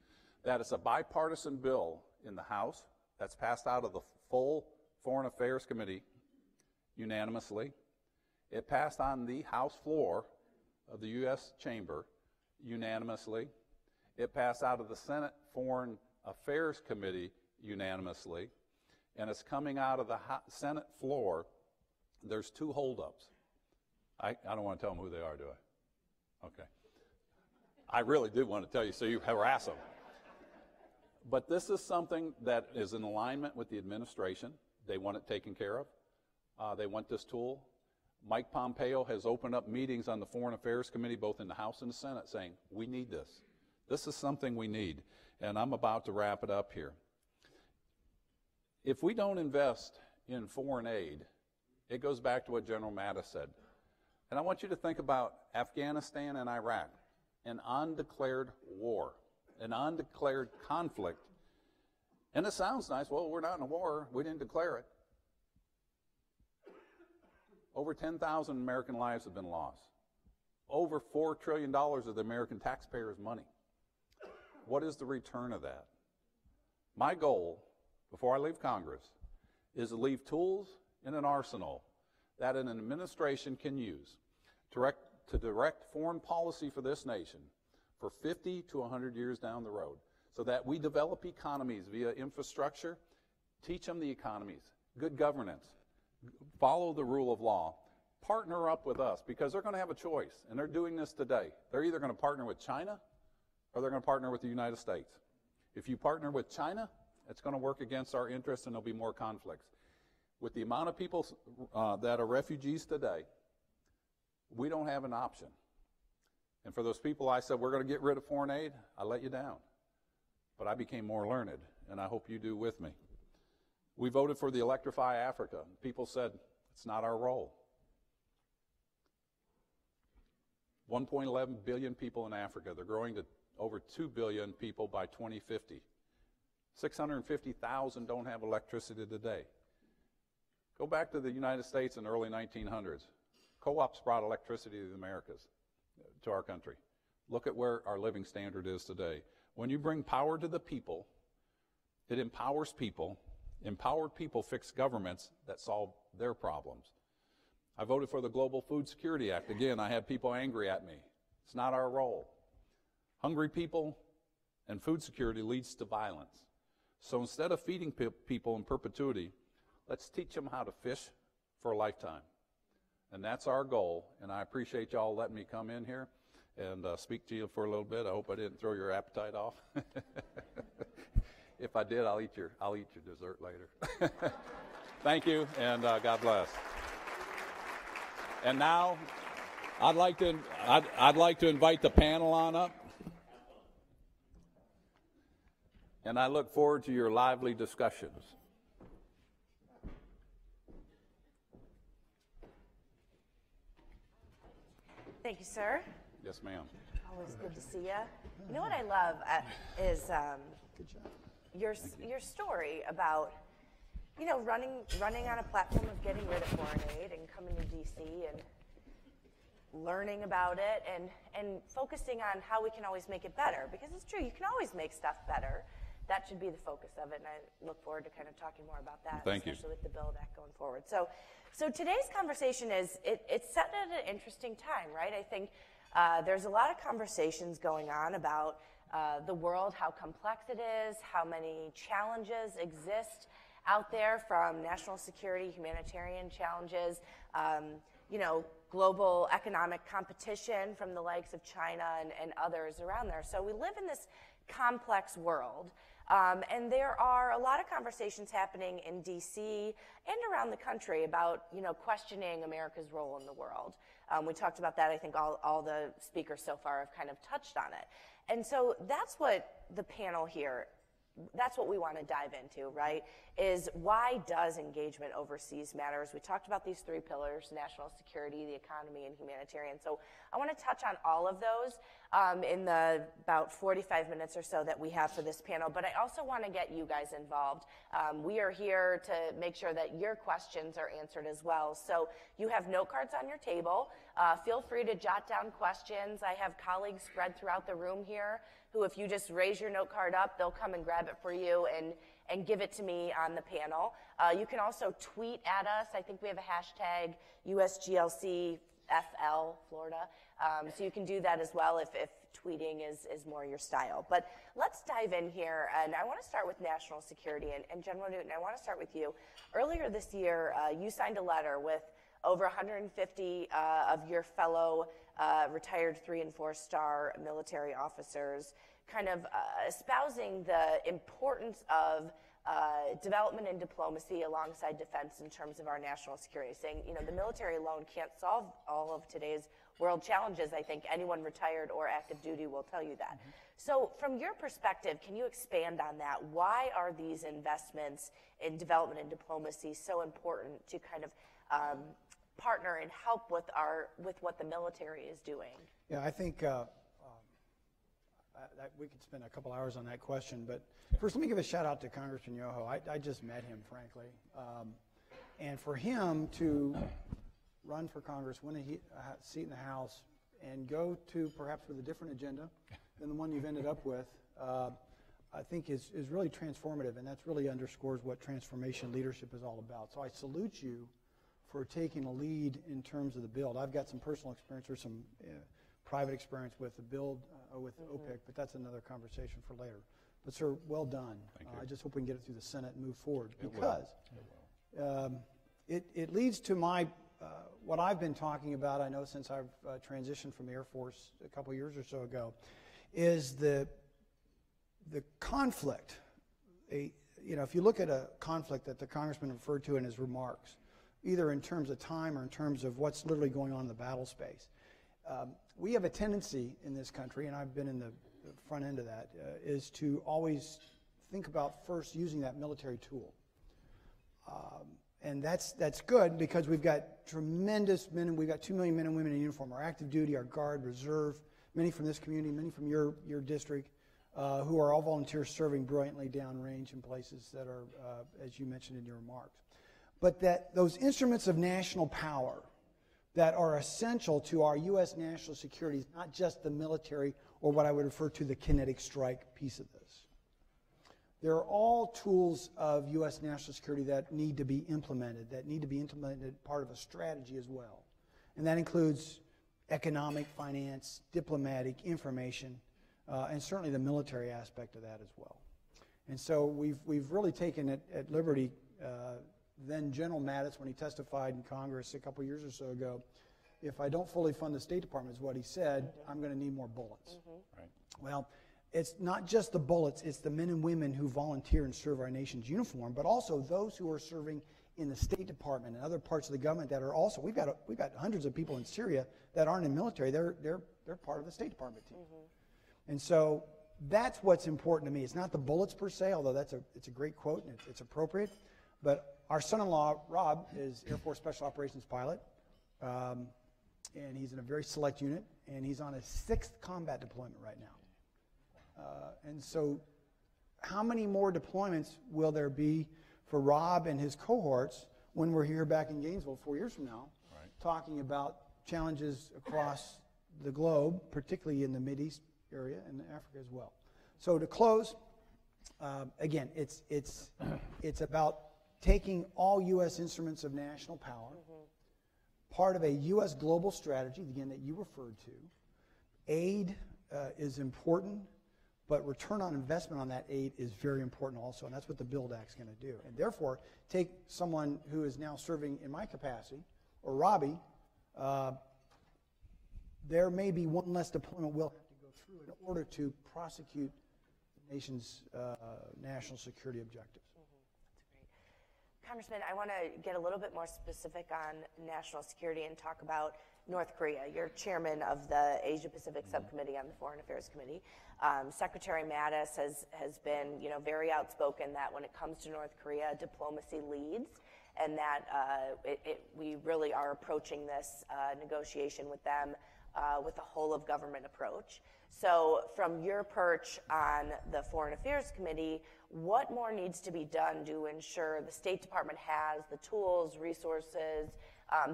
that it's a bipartisan bill in the House that's passed out of the full Foreign Affairs Committee unanimously. It passed on the House floor of the U.S. Chamber unanimously. It passed out of the Senate Foreign Affairs Committee unanimously. And it's coming out of the Senate floor. There's 2 holdups. I don't want to tell them who they are, do I? Okay. I really do want to tell you, so you harass them. But this is something that is in alignment with the administration. They want it taken care of. They want this tool. Mike Pompeo has opened up meetings on the Foreign Affairs Committee, both in the House and the Senate, saying, we need this. This is something we need. And I'm about to wrap it up here. If we don't invest in foreign aid, it goes back to what General Mattis said. And I want you to think about Afghanistan and Iraq, an undeclared war, an undeclared conflict. And it sounds nice. Well, we're not in a war. We didn't declare it. Over 10,000 American lives have been lost. Over $4 trillion of the American taxpayers' money. What is the return of that? My goal, before I leave Congress, is to leave tools in an arsenal that an administration can use to direct foreign policy for this nation for 50 to 100 years down the road, so that we develop economies via infrastructure, teach them the economies, good governance, follow the rule of law, partner up with us, because they're going to have a choice, and they're doing this today. They're either going to partner with China or they're going to partner with the United States. If you partner with China, it's going to work against our interests and there'll be more conflicts. With the amount of people that are refugees today, we don't have an option. And for those people I said, we're going to get rid of foreign aid, I let you down. But I became more learned, and I hope you do with me. We voted for the Electrify Africa. People said, it's not our role. 1.11 billion people in Africa. They're growing to over 2 billion people by 2050. 650,000 don't have electricity today. Go back to the United States in the early 1900s. Co-ops brought electricity to the Americas, to our country. Look at where our living standard is today. When you bring power to the people, it empowers people. Empowered people fix governments that solve their problems. I voted for the Global Food Security Act. Again, I had people angry at me. It's not our role. Hungry people and food security leads to violence. So instead of feeding people in perpetuity, let's teach them how to fish for a lifetime. And that's our goal. And I appreciate y'all letting me come in here and speak to you for a little bit. I hope I didn't throw your appetite off. If I did, I'll eat your dessert later. Thank you, and God bless. And now, I'd like to invite the panel on up. And I look forward to your lively discussions. Thank you, sir. Yes, ma'am. Always good to see you. You know what I love is your story about you know, running on a platform of getting rid of foreign aid and coming to DC and learning about it and focusing on how we can always make it better, because it's true, you can always make stuff better. That should be the focus of it, and I look forward to kind of talking more about that, especially with the Build Act going forward. So today's conversation it's set at an interesting time, right? I think there's a lot of conversations going on about the world, how complex it is, how many challenges exist out there, from national security, humanitarian challenges, you know, global economic competition from the likes of China and others around there. So we live in this complex world. And there are a lot of conversations happening in DC and around the country about, you know, questioning America's role in the world. We talked about that. I think all the speakers so far have kind of touched on it. And so that's what the panel here, that's what we want to dive into, right, is why does engagement overseas matter? As we talked about these three pillars, national security, the economy, and humanitarian. So I want to touch on all of those in the about 45 minutes or so that we have for this panel, but I also want to get you guys involved. We are here to make sure that your questions are answered as well. So you have note cards on your table. Feel free to jot down questions. I have colleagues spread throughout the room here who, if you just raise your note card up, they'll come and grab it for you and give it to me on the panel. You can also tweet at us. I think we have a hashtag USGLCFL Florida. So you can do that as well if tweeting is more your style. But let's dive in here, and I want to start with national security. And General Newton, I want to start with you. Earlier this year, you signed a letter with over 150 of your fellow retired 3- and 4-star military officers, kind of espousing the importance of development and diplomacy alongside defense in terms of our national security, saying, you know, the military alone can't solve all of today's world challenges. I think anyone retired or active duty will tell you that. So from your perspective, can you expand on that? Why are these investments in development and diplomacy so important to kind of partner and help with what the military is doing? Yeah, I think we could spend a couple hours on that question, but first let me give a shout out to Congressman Yoho. I just met him, frankly, and for him to run for Congress, win a seat in the House, and go to perhaps with a different agenda than the one you've ended up with, I think is really transformative, and that's really underscores what transformation leadership is all about. So I salute you for taking a lead in terms of the build. I've got some personal experience or some private experience with the build with OPIC, but that's another conversation for later. But sir, well done. I just hope we can get it through the Senate and move forward, because it leads to my what I've been talking about, I know, since I've transitioned from the Air Force a couple years or so ago, is the conflict. You know, if you look at a conflict that the congressman referred to in his remarks, either in terms of time or in terms of what's literally going on in the battle space, we have a tendency in this country, and I've been in the front end of that, is to always think about first using that military tool. And that's good, because we've got tremendous men, and we've got 2 million men and women in uniform, our active duty, our Guard, Reserve, many from this community, many from your district, who are all volunteers serving brilliantly downrange in places that are, as you mentioned in your remarks. But that those instruments of national power that are essential to our U.S. national security is not just the military, or what I would refer to the kinetic strike piece of this. They're all tools of U.S. national security that need to be implemented, part of a strategy as well. And that includes economic, finance, diplomatic, information, and certainly the military aspect of that as well. And so we've really taken it at liberty. Then General Mattis, when he testified in Congress a couple years or so ago, if I don't fully fund the State Department, is what he said, I'm going to need more bullets. Right. Well, it's not just the bullets, it's the men and women who volunteer and serve our nation's uniform, but also those who are serving in the State Department and other parts of the government that are also, we've got hundreds of people in Syria that aren't in the military, they're part of the State Department team. And so that's what's important to me. It's not the bullets per se, although it's a great quote and it's appropriate, but our son-in-law, Rob, is Air Force Special Operations pilot, and he's in a very select unit, and he's on his 6th combat deployment right now. And so how many more deployments will there be for Rob and his cohorts when we're here back in Gainesville 4 years from now, talking about challenges across the globe, particularly in the Mideast area and Africa as well. So to close, again, it's about taking all U.S. instruments of national power, part of a U.S. global strategy, again, that you referred to. Aid is important, but return on investment on that aid is very important also, and that's what the BUILD Act is going to do. And therefore, take someone who is now serving in my capacity, or Robbie, there may be one less deployment we'll have to go through in order to prosecute the nation's national security objectives. Congressman, I want to get a little bit more specific on national security and talk about North Korea. You're chairman of the Asia-Pacific Subcommittee on the Foreign Affairs Committee. Secretary Mattis has been, very outspoken that when it comes to North Korea, diplomacy leads, and that we really are approaching this negotiation with them with a whole-of-government approach. So from your perch on the Foreign Affairs Committee, what more needs to be done to ensure the State Department has the tools, resources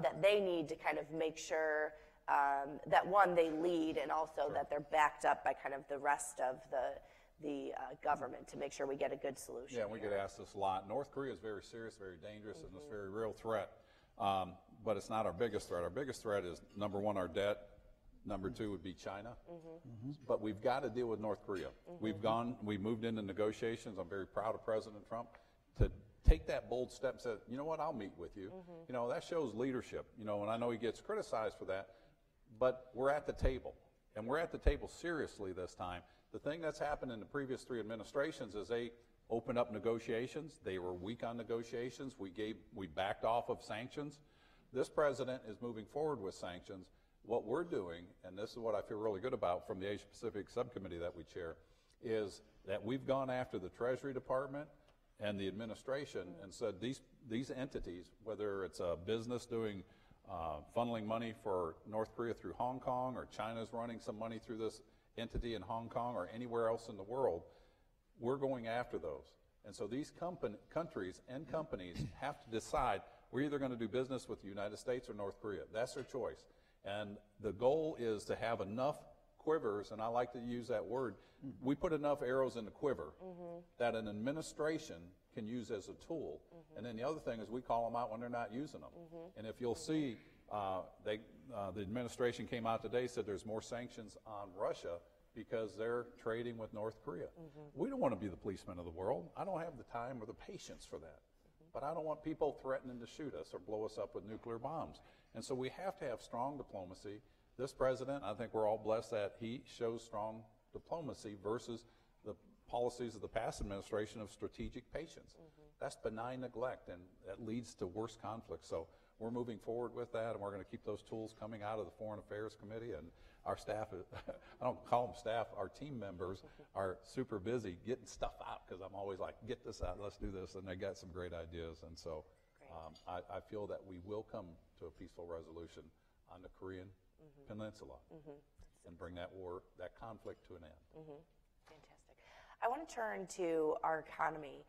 that they need to kind of make sure that, one, they lead, and also that they're backed up by kind of the rest of the government to make sure we get a good solution? Yeah, we get asked this a lot. North Korea is very serious, very dangerous, and it's a very real threat. But it's not our biggest threat. Our biggest threat is, number one, our debt. Number two would be China. But we've got to deal with North Korea. We've moved into negotiations. I'm very proud of President Trump to take that bold step and say, you know what, I'll meet with you. That shows leadership, and I know he gets criticized for that, but we're at the table, and we're at the table seriously this time. The thing that's happened in the previous 3 administrations is they opened up negotiations. They were weak on negotiations. We backed off of sanctions. This president is moving forward with sanctions. What we're doing, and this is what I feel really good about from the Asia-Pacific Subcommittee that we chair, is that we've gone after the Treasury Department and the administration and said these entities, whether it's a business doing funneling money for North Korea through Hong Kong, or China's running some money through this entity in Hong Kong or anywhere else in the world, we're going after those. And so these countries and companies have to decide, we're either going to do business with the United States or North Korea. That's their choice. And the goal is to have enough quivers, and I like to use that word, we put enough arrows in the quiver that an administration can use as a tool. And then the other thing is we call them out when they're not using them. And if you'll see, the administration came out today, said there's more sanctions on Russia because they're trading with North Korea. We don't want to be the policemen of the world. I don't have the time or the patience for that. But I don't want people threatening to shoot us or blow us up with nuclear bombs. And so we have to have strong diplomacy. This president, I think we're all blessed that he shows strong diplomacy versus the policies of the past administration of strategic patience. That's benign neglect, and that leads to worse conflict. So we're moving forward with that, and we're going to keep those tools coming out of the Foreign Affairs Committee. And our staff, I don't call them staff, our team members are super busy getting stuff out, because I'm always like, get this out, let's do this, and they got some great ideas. And so I feel that we will come to a peaceful resolution on the Korean Peninsula and bring that war, that conflict to an end. Fantastic. I want to turn to our economy.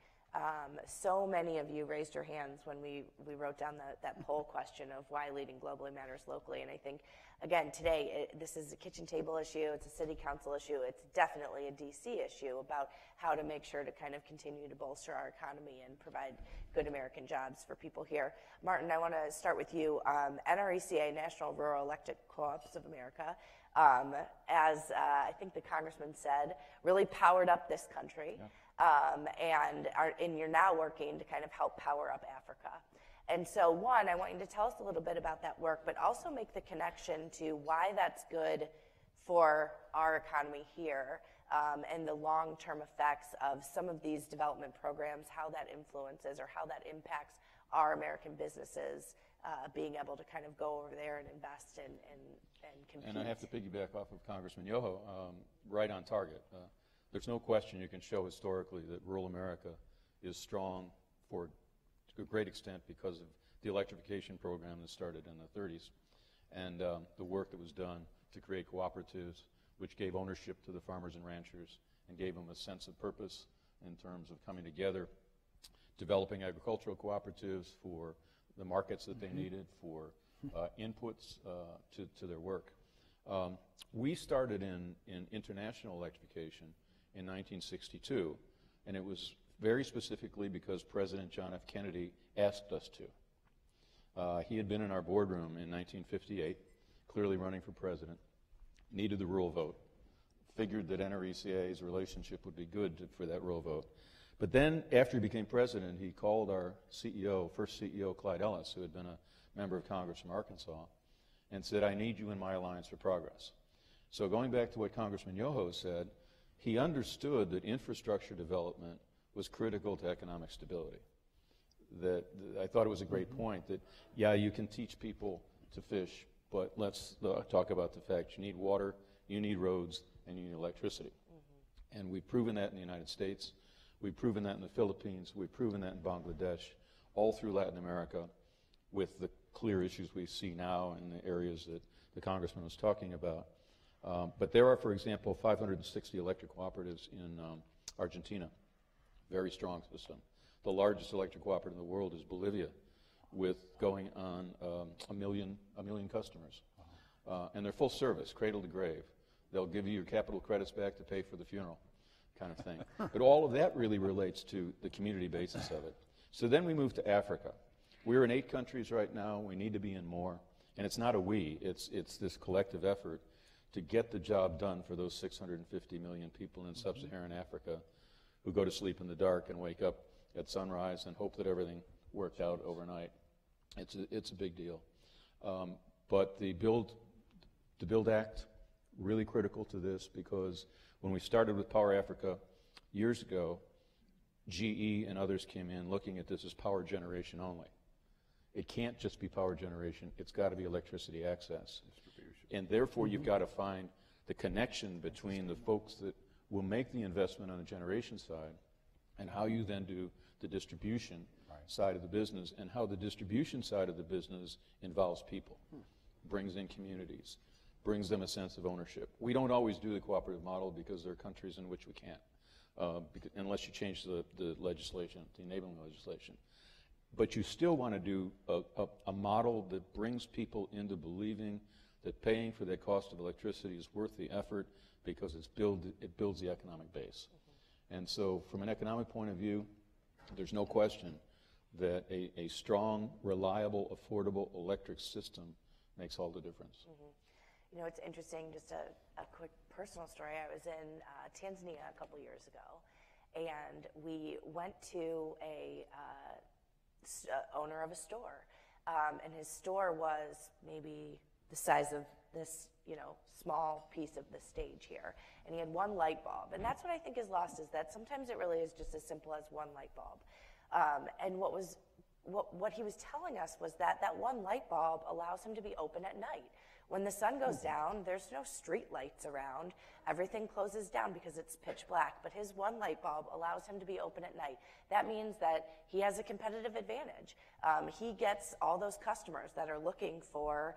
So many of you raised your hands when we wrote down that poll question of why leading globally matters locally. And I think, again, today, this is a kitchen table issue, it's a city council issue, it's definitely a DC issue about how to make sure to kind of continue to bolster our economy and provide good American jobs for people here. Martin, I want to start with you. NRECA, National Rural Electric Co-ops of America, as I think the congressman said, really powered up this country. Yeah. And you're now working to kind of help power up Africa. And so, one, I want you to tell us a little bit about that work, but also make the connection to why that's good for our economy here, and the long-term effects of some of these development programs, how that influences or how that impacts our American businesses being able to kind of go over there and invest and compete. And I have to piggyback off of Congressman Yoho, right on target. There's no question you can show historically that rural America is strong to a great extent because of the electrification program that started in the 30s and the work that was done to create cooperatives, which gave ownership to the farmers and ranchers and gave them a sense of purpose in terms of coming together developing agricultural cooperatives, for the markets that they needed, for inputs to their work. We started in international electrification in 1962, and it was very specifically because President John F. Kennedy asked us to. He had been in our boardroom in 1958, clearly running for president, needed the rural vote, figured that NRECA's relationship would be good for that rural vote. But then, after he became president, he called our CEO, first CEO, Clyde Ellis, who had been a member of Congress from Arkansas, and said, I need you in my Alliance for Progress. So going back to what Congressman Yoho said, he understood that infrastructure development was critical to economic stability. That I thought it was a great point that, yeah, you can teach people to fish, but let's talk about the fact you need water, you need roads, and you need electricity. And we've proven that in the United States. We've proven that in the Philippines. We've proven that in Bangladesh, all through Latin America, with the clear issues we see now in the areas that the Congressman was talking about. But there are, for example, 560 electric cooperatives in Argentina. Very strong system. The largest electric cooperative in the world is Bolivia, with going on a million customers. And they're full service, cradle to grave. They'll give you your capital credits back to pay for the funeral, kind of thing. But all of that really relates to the community basis of it. So then we move to Africa. We're in 8 countries right now. We need to be in more. And it's not a we. It's this collective effort to get the job done for those 650 million people in sub-Saharan Africa who go to sleep in the dark and wake up at sunrise and hope that everything worked out overnight. It's a big deal. But the Build Act, really critical to this, because when we started with Power Africa years ago, GE and others came in looking at this as power generation only. It can't just be power generation. It's got to be electricity access. And therefore, you've got to find the connection between the folks that will make the investment on the generation side and how you then do the distribution side of the business, and how the distribution side of the business involves people, brings in communities, brings them a sense of ownership. We don't always do the cooperative model because there are countries in which we can't, unless you change the legislation, the enabling legislation. But you still want to do a model that brings people into believing that paying for the cost of electricity is worth the effort because it builds the economic base. And so from an economic point of view, there's no question that a strong, reliable, affordable electric system makes all the difference. You know, it's interesting, just a quick personal story. I was in Tanzania a couple years ago, and we went to a owner of a store, and his store was maybe the size of this, small piece of the stage here, and he had one light bulb. And that's what I think is lost, is that sometimes it really is just as simple as one light bulb. And what he was telling us was that one light bulb allows him to be open at night. When the sun goes down, there's no street lights around. Everything closes down because it's pitch black. But his one light bulb allows him to be open at night. That means that he has a competitive advantage. He gets all those customers that are looking for,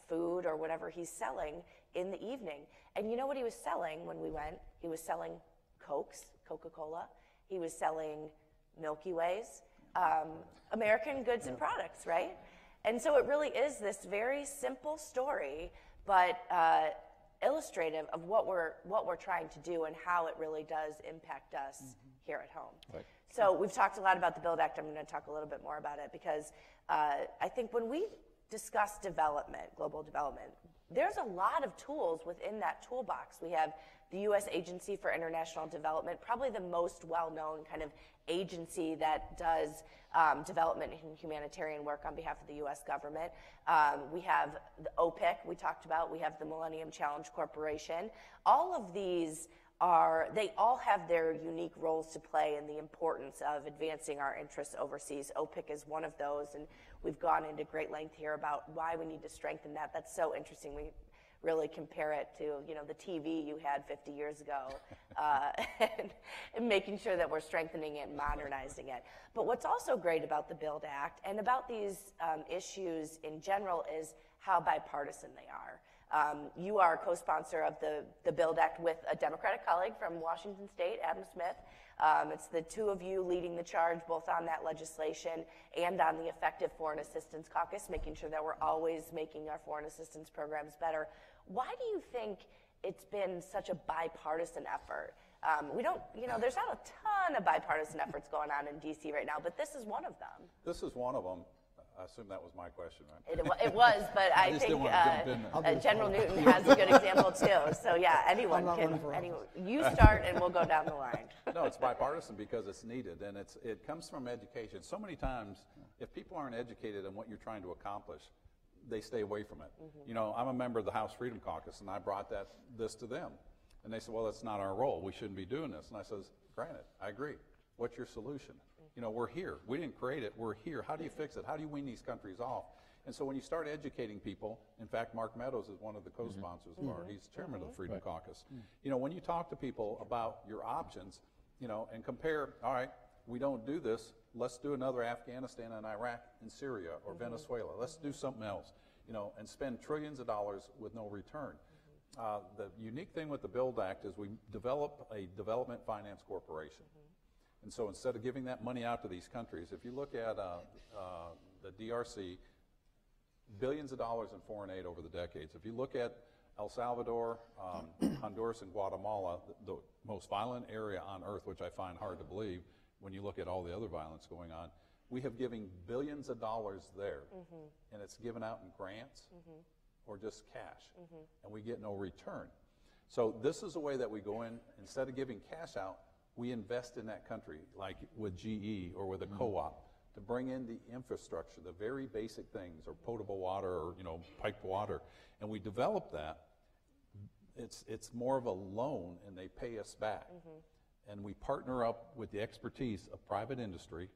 food or whatever he's selling in the evening. And you know what he was selling when we went? He was selling Cokes, Coca-Cola. He was selling Milky Ways, American goods and products, right? And so it really is this very simple story, but illustrative of what we're trying to do and how it really does impact us here at home. Right. So we've talked a lot about the Build Act. I'm going to talk a little bit more about it because I think when we discuss development, global development, there's a lot of tools within that toolbox. We have the U.S. Agency for International Development, probably the most well-known kind of agency that does development and humanitarian work on behalf of the U.S. government. We have the OPIC we talked about. We have the Millennium Challenge Corporation. All of these they all have their unique roles to play in the importance of advancing our interests overseas. OPIC is one of those, and we've gone into great length here about why we need to strengthen that. That's so interesting. We really compare it to, the TV you had 50 years ago, and making sure that we're strengthening it and modernizing it. But what's also great about the Build Act and about these issues in general is how bipartisan they are. You are co-sponsor of the Build Act with a Democratic colleague from Washington State, Adam Smith. It's the two of you leading the charge both on that legislation and on the Effective Foreign Assistance Caucus, making sure that we're always making our foreign assistance programs better. Why do you think it's been such a bipartisan effort? We don't, there's not a ton of bipartisan efforts going on in D.C. right now, but this is one of them. This is one of them. I assume that was my question, right? It was, but I think General Newton has a good example too. So yeah, anyone can. You start, and we'll go down the line. No, it's bipartisan because it's needed, and it comes from education. So many times, if people aren't educated on what you're trying to accomplish, they stay away from it. I'm a member of the House Freedom Caucus, and I brought this to them, and they said, "Well, that's not our role. We shouldn't be doing this." And I says, "Granted, I agree. What's your solution? We're here. We didn't create it. We're here. How do you fix it? How do you wean these countries off?" And so when you start educating people, in fact, Mark Meadows is one of the co-sponsors of ours. He's chairman of the Freedom Caucus. When you talk to people about your options, and compare, all right, we don't do this. Let's do another Afghanistan and Iraq and Syria or Venezuela. Let's do something else, and spend trillions of dollars with no return. The unique thing with the BUILD Act is we develop a development finance corporation. And so instead of giving that money out to these countries, if you look at the DRC, billions of dollars in foreign aid over the decades. If you look at El Salvador, Honduras, and Guatemala, the most violent area on earth, which I find hard to believe when you look at all the other violence going on, we have given billions of dollars there, and it's given out in grants or just cash, and we get no return. So this is a way that we go in, instead of giving cash out, we invest in that country, like with GE or with a co-op, to bring in the infrastructure, the very basic things, or potable water, or piped water, and we develop that. It's more of a loan, and they pay us back, and we partner up with the expertise of private industry,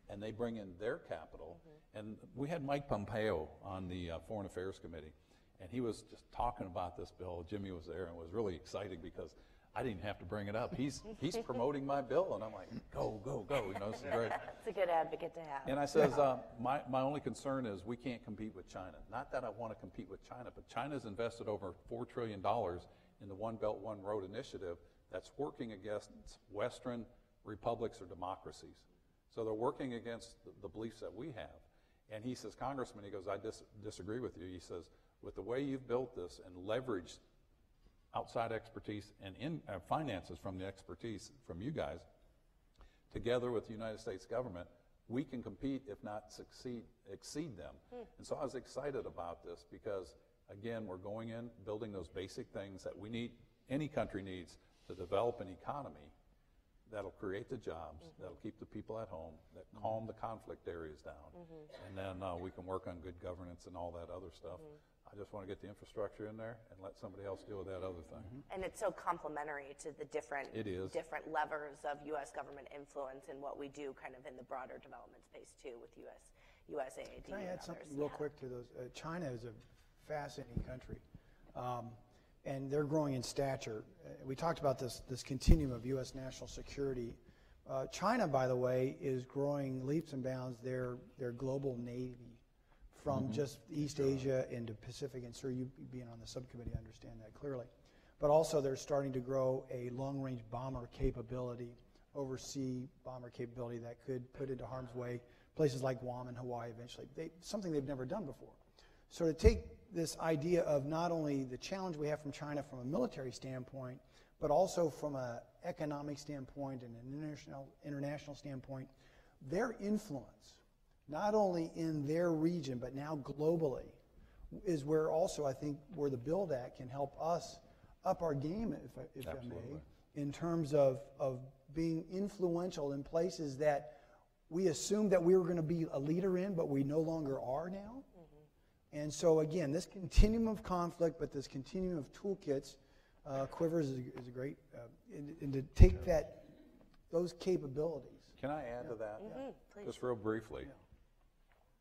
and they bring in their capital. And we had Mike Pompeo on the Foreign Affairs Committee, and he was just talking about this bill. Jimmy was there, and it was really exciting because I didn't have to bring it up. He's promoting my bill, and I'm like, go, go, go. This is great. It's a good advocate to have. And I says, my only concern is we can't compete with China. Not that I want to compete with China, but China's invested over $4 trillion in the One Belt, One Road initiative that's working against Western republics or democracies. So they're working against the beliefs that we have. And he says, Congressman, he goes, I disagree with you. He says, with the way you've built this and leveraged outside expertise and finances from the expertise from you guys, together with the United States government, we can compete, if not exceed them. And so I was excited about this because, again, we're going in, building those basic things that we need, any country needs to develop an economy that'll create the jobs, that'll keep the people at home, that calm the conflict areas down, and then we can work on good governance and all that other stuff. I just want to get the infrastructure in there and let somebody else deal with that other thing. And it's so complementary to the different levers of U.S. government influence and what we do kind of in the broader development space too with USAID. Can I add something real quick to those? China is a fascinating country, and they're growing in stature. We talked about this continuum of U.S. national security. China, by the way, is growing leaps and bounds their global navy. From just East Asia into Pacific, and sir, you being on the subcommittee, understand that clearly. But also they're starting to grow a long-range bomber capability, oversea bomber capability that could put into harm's way places like Guam and Hawaii eventually. Something they've never done before. So to take this idea of not only the challenge we have from China from a military standpoint, but also from an economic standpoint and an international standpoint, their influence, not only in their region, but now globally, is where also I think where the BUILD Act can help us up our game, if I may, in terms of being influential in places that we assumed that we were going to be a leader in, but we no longer are now. And so again, this continuum of conflict, but this continuum of toolkits, Quivers is a great, and to take those capabilities. Can I add to that? Please. Just real briefly.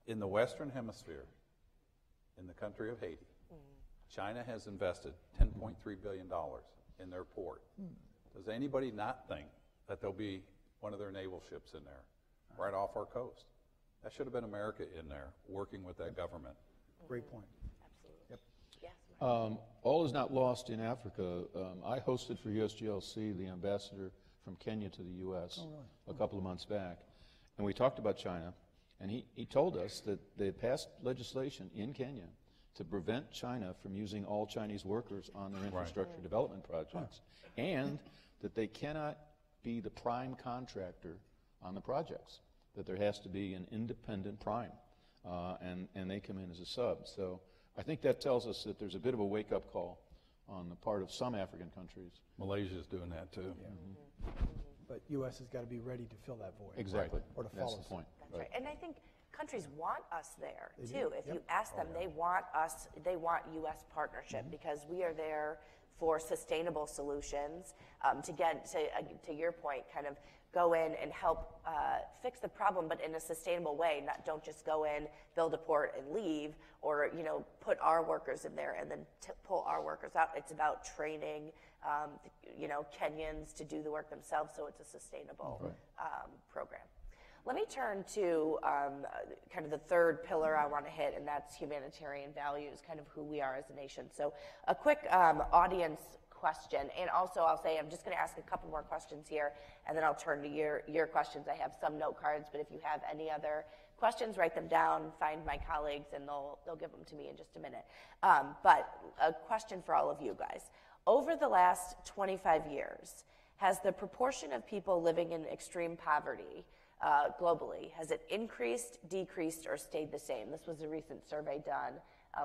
In the Western Hemisphere, in the country of Haiti, China has invested $10.3 billion in their port. Does anybody not think that there'll be one of their naval ships in there right off our coast? That should have been America in there working with that government. Great point. Absolutely. Yes. All is not lost in Africa. I hosted for USGLC the ambassador from Kenya to the U.S. a couple of months back. And we talked about China, and he told us that they passed legislation in Kenya to prevent China from using all Chinese workers on their infrastructure development projects, and that they cannot be the prime contractor on the projects, that there has to be an independent prime, and they come in as a sub. So I think that tells us that there's a bit of a wake-up call on the part of some African countries. Malaysia's doing that too. But U.S. has got to be ready to fill that void. Exactly. Or to follow. That's the point. That's right. And I think countries want us there too. If you ask them, they want us, they want U.S. partnership because we are there for sustainable solutions to get to your point, kind of go in and help fix the problem, but in a sustainable way. Don't just go in, build a port, and leave, or put our workers in there and then pull our workers out. It's about training, Kenyans to do the work themselves, so it's a sustainable program. Let me turn to kind of the third pillar I want to hit, and that's humanitarian values, kind of who we are as a nation. So a quick audience question, and also I'll say I'm just going to ask a couple more questions here, and then I'll turn to your questions. I have some note cards, but if you have any other questions, write them down, find my colleagues, and they'll give them to me in just a minute. But a question for all of you guys. Over the last 25 years, has the proportion of people living in extreme poverty globally, has it increased, decreased, or stayed the same? This was a recent survey done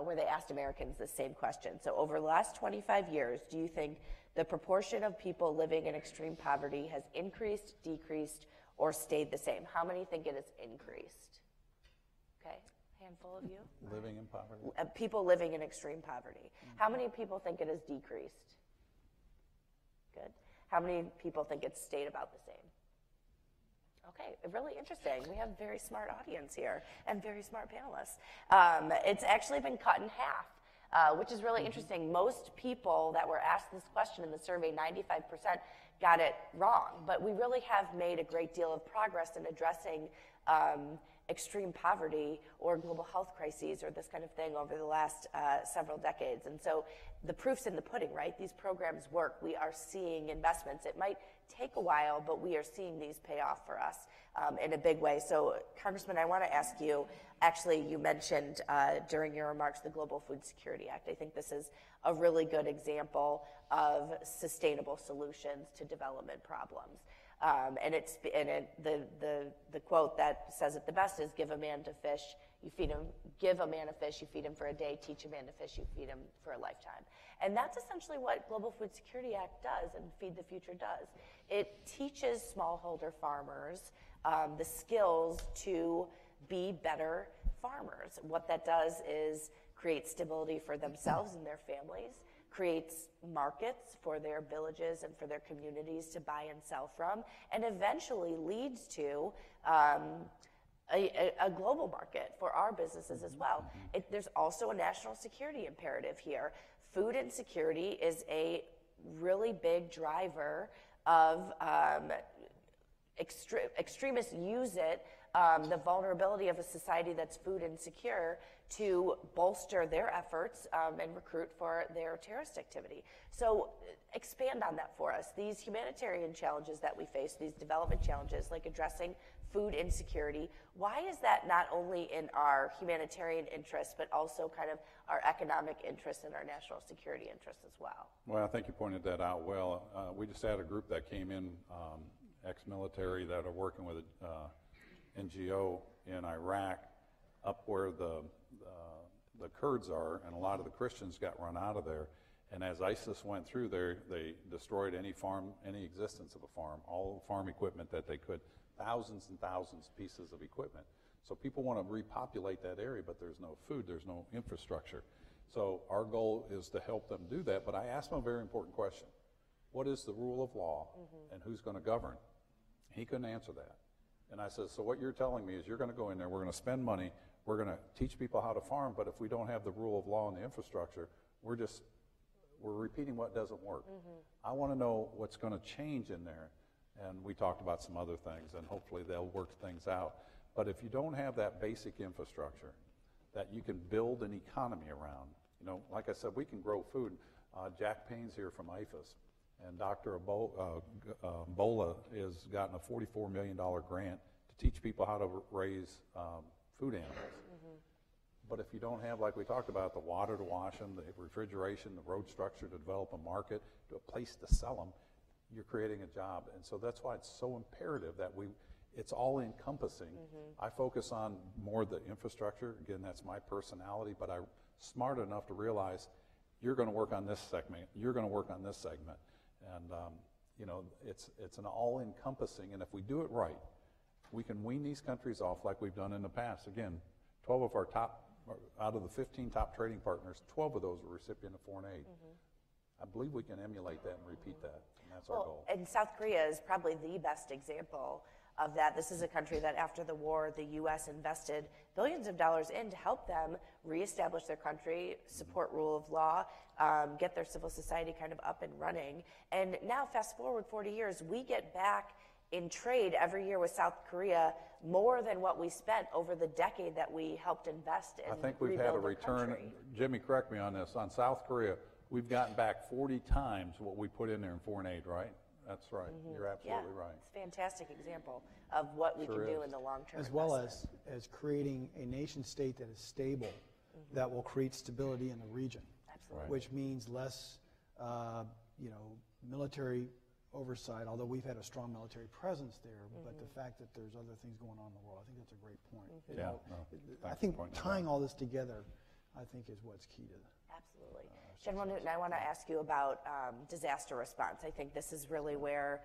where they asked Americans the same question. So over the last 25 years, do you think the proportion of people living in extreme poverty has increased, decreased, or stayed the same? How many think it has increased? Okay, handful of you. Living in poverty? People living in extreme poverty. How many people think it has decreased? Good. How many people think it's stayed about the same? Okay, really interesting. We have a very smart audience here and very smart panelists. It's actually been cut in half, which is really interesting. Most people that were asked this question in the survey, 95%, got it wrong. But we really have made a great deal of progress in addressing extreme poverty or global health crises or this kind of thing over the last several decades. And so the proof's in the pudding, right? These programs work. We are seeing investments. It might take a while, but we are seeing these pay off for us in a big way. So, Congressman, I want to ask you, actually, you mentioned during your remarks the Global Food Security Act. I think this is a really good example of sustainable solutions to development problems. The quote that says it the best is, give a man to fish, you feed him, give a man a fish, you feed him for a day, teach a man to fish, you feed him for a lifetime. And that's essentially what Global Food Security Act does and Feed the Future does. It teaches smallholder farmers the skills to be better farmers. What that does is create stability for themselves and their families, creates markets for their villages and for their communities to buy and sell from, and eventually leads to a global market for our businesses as well. There's also a national security imperative here. Food insecurity is a really big driver of extremists use it, the vulnerability of a society that's food insecure, to bolster their efforts and recruit for their terrorist activity. So expand on that for us. These humanitarian challenges that we face, these development challenges like addressing food insecurity, why is that not only in our humanitarian interests, but also kind of our economic interests and our national security interests as well? Well, I think you pointed that out well. We just had a group that came in, ex-military, that are working with an NGO in Iraq, up where the Kurds are, and a lot of the Christians got run out of there. And as ISIS went through there, they destroyed any existence of a farm, all the farm equipment that they could, thousands and thousands of pieces of equipment. So people want to repopulate that area, but there's no food, there's no infrastructure. So our goal is to help them do that. But I asked him a very important question. What is the rule of law, and who's going to govern? He couldn't answer that. And I said, so what you're telling me is you're going to go in there, we're going to spend money, we're going to teach people how to farm, but if we don't have the rule of law and the infrastructure, we're repeating what doesn't work. I want to know what's going to change in there. And we talked about some other things, and hopefully they'll work things out. But if you don't have that basic infrastructure that you can build an economy around, like I said, we can grow food. Jack Payne's here from IFAS. And Dr. Bola has gotten a $44 million grant to teach people how to raise food animals. But if you don't have, like we talked about, the water to wash them, the refrigeration, the road structure to develop a market, to a place to sell them, you're creating a job. And so that's why it's so imperative that it's all encompassing. I focus on more the infrastructure. Again, that's my personality, but I'm smart enough to realize you're going to work on this segment, you're going to work on this segment. And, you know, it's an all-encompassing, and if we do it right, we can wean these countries off like we've done in the past. Again, 12 of our out of the 15 top trading partners, 12 of those were recipient of foreign aid. I believe we can emulate that and repeat that, and that's our goal. And South Korea is probably the best example of that. This is a country that after the war, the U.S. invested billions of dollars in to help them reestablish their country, support rule of law, get their civil society kind of up and running. And now, fast forward 40 years, we get back in trade every year with South Korea more than what we spent over the decade that we helped invest in. I think we've had a return. Country. Jimmy, correct me on this. On South Korea, we've gotten back 40 times what we put in there in foreign aid, right? That's right. You're absolutely right. It's a fantastic example of what we can do in the long term. As well as creating a nation state that is stable, that will create stability in the region. Absolutely. Which means less, military oversight, although we've had a strong military presence there, but the fact that there's other things going on in the world, I think that's a great point. I think tying all this together, I think, is what's key to that. Absolutely. General Newton, I want to ask you about disaster response. I think this is really where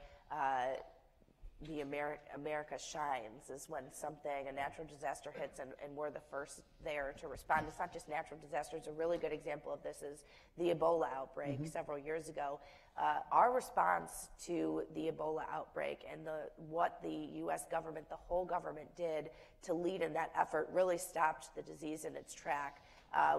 America shines, is when a natural disaster hits and we're the first there to respond. It's not just natural disasters. A really good example of this is the Ebola outbreak several years ago. Our response to the Ebola outbreak and what the U.S. government, the whole government did to lead in that effort really stopped the disease in its track,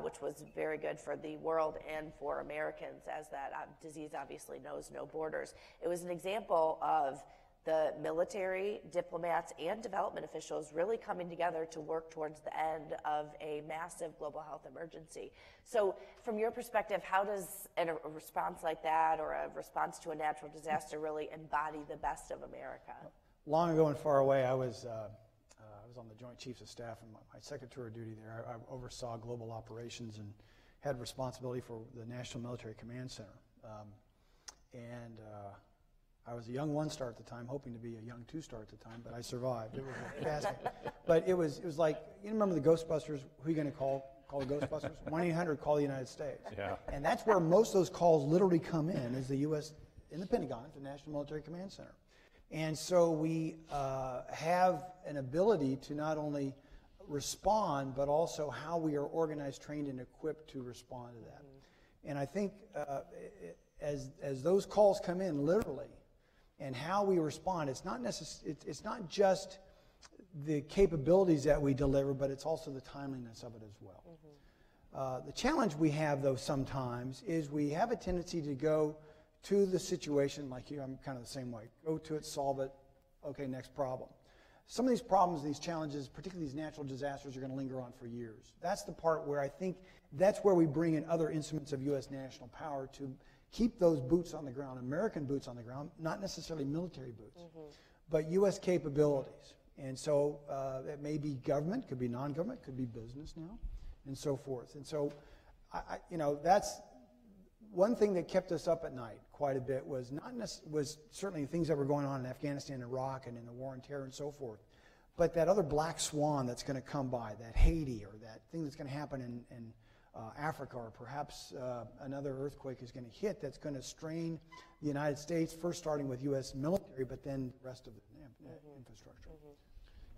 which was very good for the world and for Americans, as that disease obviously knows no borders. It was an example of the military, diplomats, and development officials really coming together to work towards the end of a massive global health emergency. So from your perspective, how does a response like that or a response to a natural disaster really embody the best of America? Long ago and far away, I was on the Joint Chiefs of Staff, and my secretary duty there, I oversaw global operations and had responsibility for the National Military Command Center. I was a young one-star at the time, hoping to be a young two-star at the time, but I survived. It was fascinating. But it was like, you remember the Ghostbusters? Who are you going to call the Ghostbusters? 1-800, call the United States. Yeah. And that's where most of those calls literally come in, is the U.S. in the Pentagon, the National Military Command Center. And so we have an ability to not only respond, but also how we are organized, trained, and equipped to respond to that. And I think as those calls come in, literally, and how we respond, it's not just the capabilities that we deliver, but it's also the timeliness of it as well. The challenge we have, though, sometimes is we have a tendency to go to the situation, like you, I'm kind of the same way. Go to it, solve it, okay, next problem. Some of these problems, these challenges, particularly these natural disasters, are going to linger on for years. That's the part where I think that's where we bring in other instruments of U.S. national power to keep those boots on the ground, American boots on the ground, not necessarily military boots, but U.S. capabilities. And so it may be government, could be non-government, could be business now, and so forth. And so, that's one thing that kept us up at night quite a bit was was certainly things that were going on in Afghanistan, Iraq, and in the war on terror and so forth. But that other black swan that's going to come by, that Haiti, or that thing that's going to happen in Africa, or perhaps another earthquake is going to hit that's going to strain the United States, first starting with U.S. military, but then the rest of the infrastructure.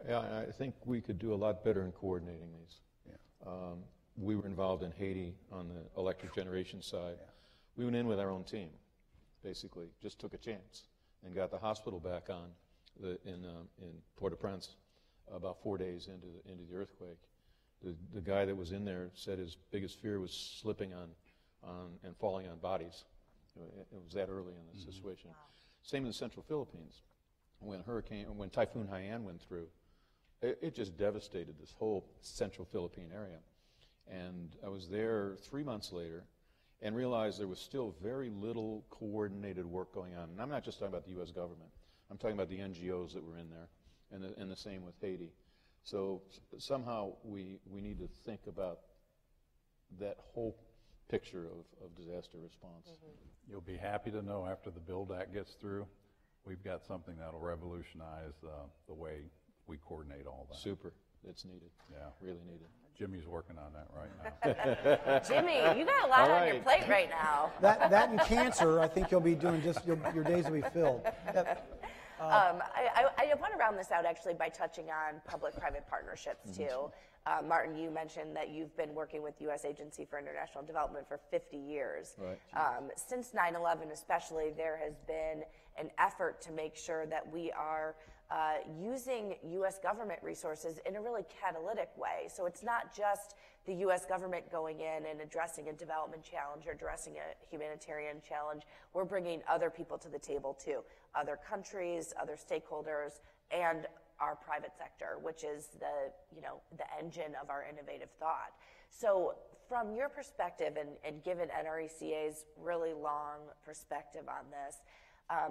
Yeah, I think we could do a lot better in coordinating these. Yeah. We were involved in Haiti on the electric generation side. Yeah. We went in with our own team, basically, just took a chance and got the hospital back on in Port-au-Prince about 4 days into the earthquake. The guy that was in there said his biggest fear was slipping on and falling on bodies. It was that early in the situation. Wow. Same in the Central Philippines. When Typhoon Haiyan went through, it just devastated this whole Central Philippine area. And I was there 3 months later, and realized there was still very little coordinated work going on. And I'm not just talking about the U.S. government. I'm talking about the NGOs that were in there, and the same with Haiti. So somehow we need to think about that whole picture of disaster response. You'll be happy to know after the BUILD Act gets through, we've got something that'll revolutionize the way we coordinate all that. Super. It's needed. Yeah. Really needed. Jimmy's working on that right now. Jimmy, you got a lot on your plate right now. That and cancer, I think you'll be doing your days will be filled. I want to round this out actually by touching on public-private partnerships too. Martin, you mentioned that you've been working with U.S. Agency for International Development for 50 years. Right. Since 9/11 especially, there has been an effort to make sure that we are using U.S. government resources in a really catalytic way. So it's not just the U.S. government going in and addressing a development challenge or addressing a humanitarian challenge. We're bringing other people to the table too, other countries, other stakeholders, and our private sector, which is the engine of our innovative thought. So from your perspective, and given NRECA's really long perspective on this,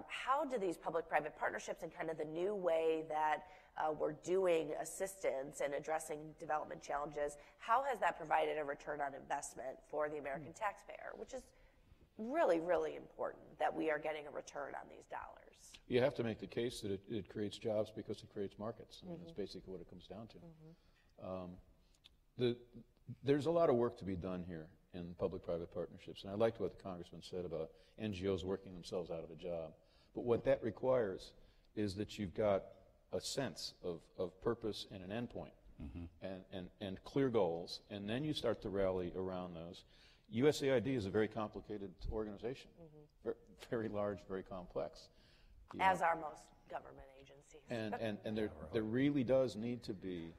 how do these public-private partnerships and kind of the new way that we're doing assistance and addressing development challenges, how has that provided a return on investment for the American taxpayer, which is really, really important that we are getting a return on these dollars? You have to make the case that it creates jobs because it creates markets. I mean, that's basically what it comes down to. There's a lot of work to be done here in public-private partnerships, and I liked what the Congressman said about NGOs working themselves out of a job. But what that requires is that you've got a sense of purpose and an endpoint, and clear goals, and then you start to rally around those. USAID is a very complicated organization, very large, very complex. As are most government agencies. And there really does need to be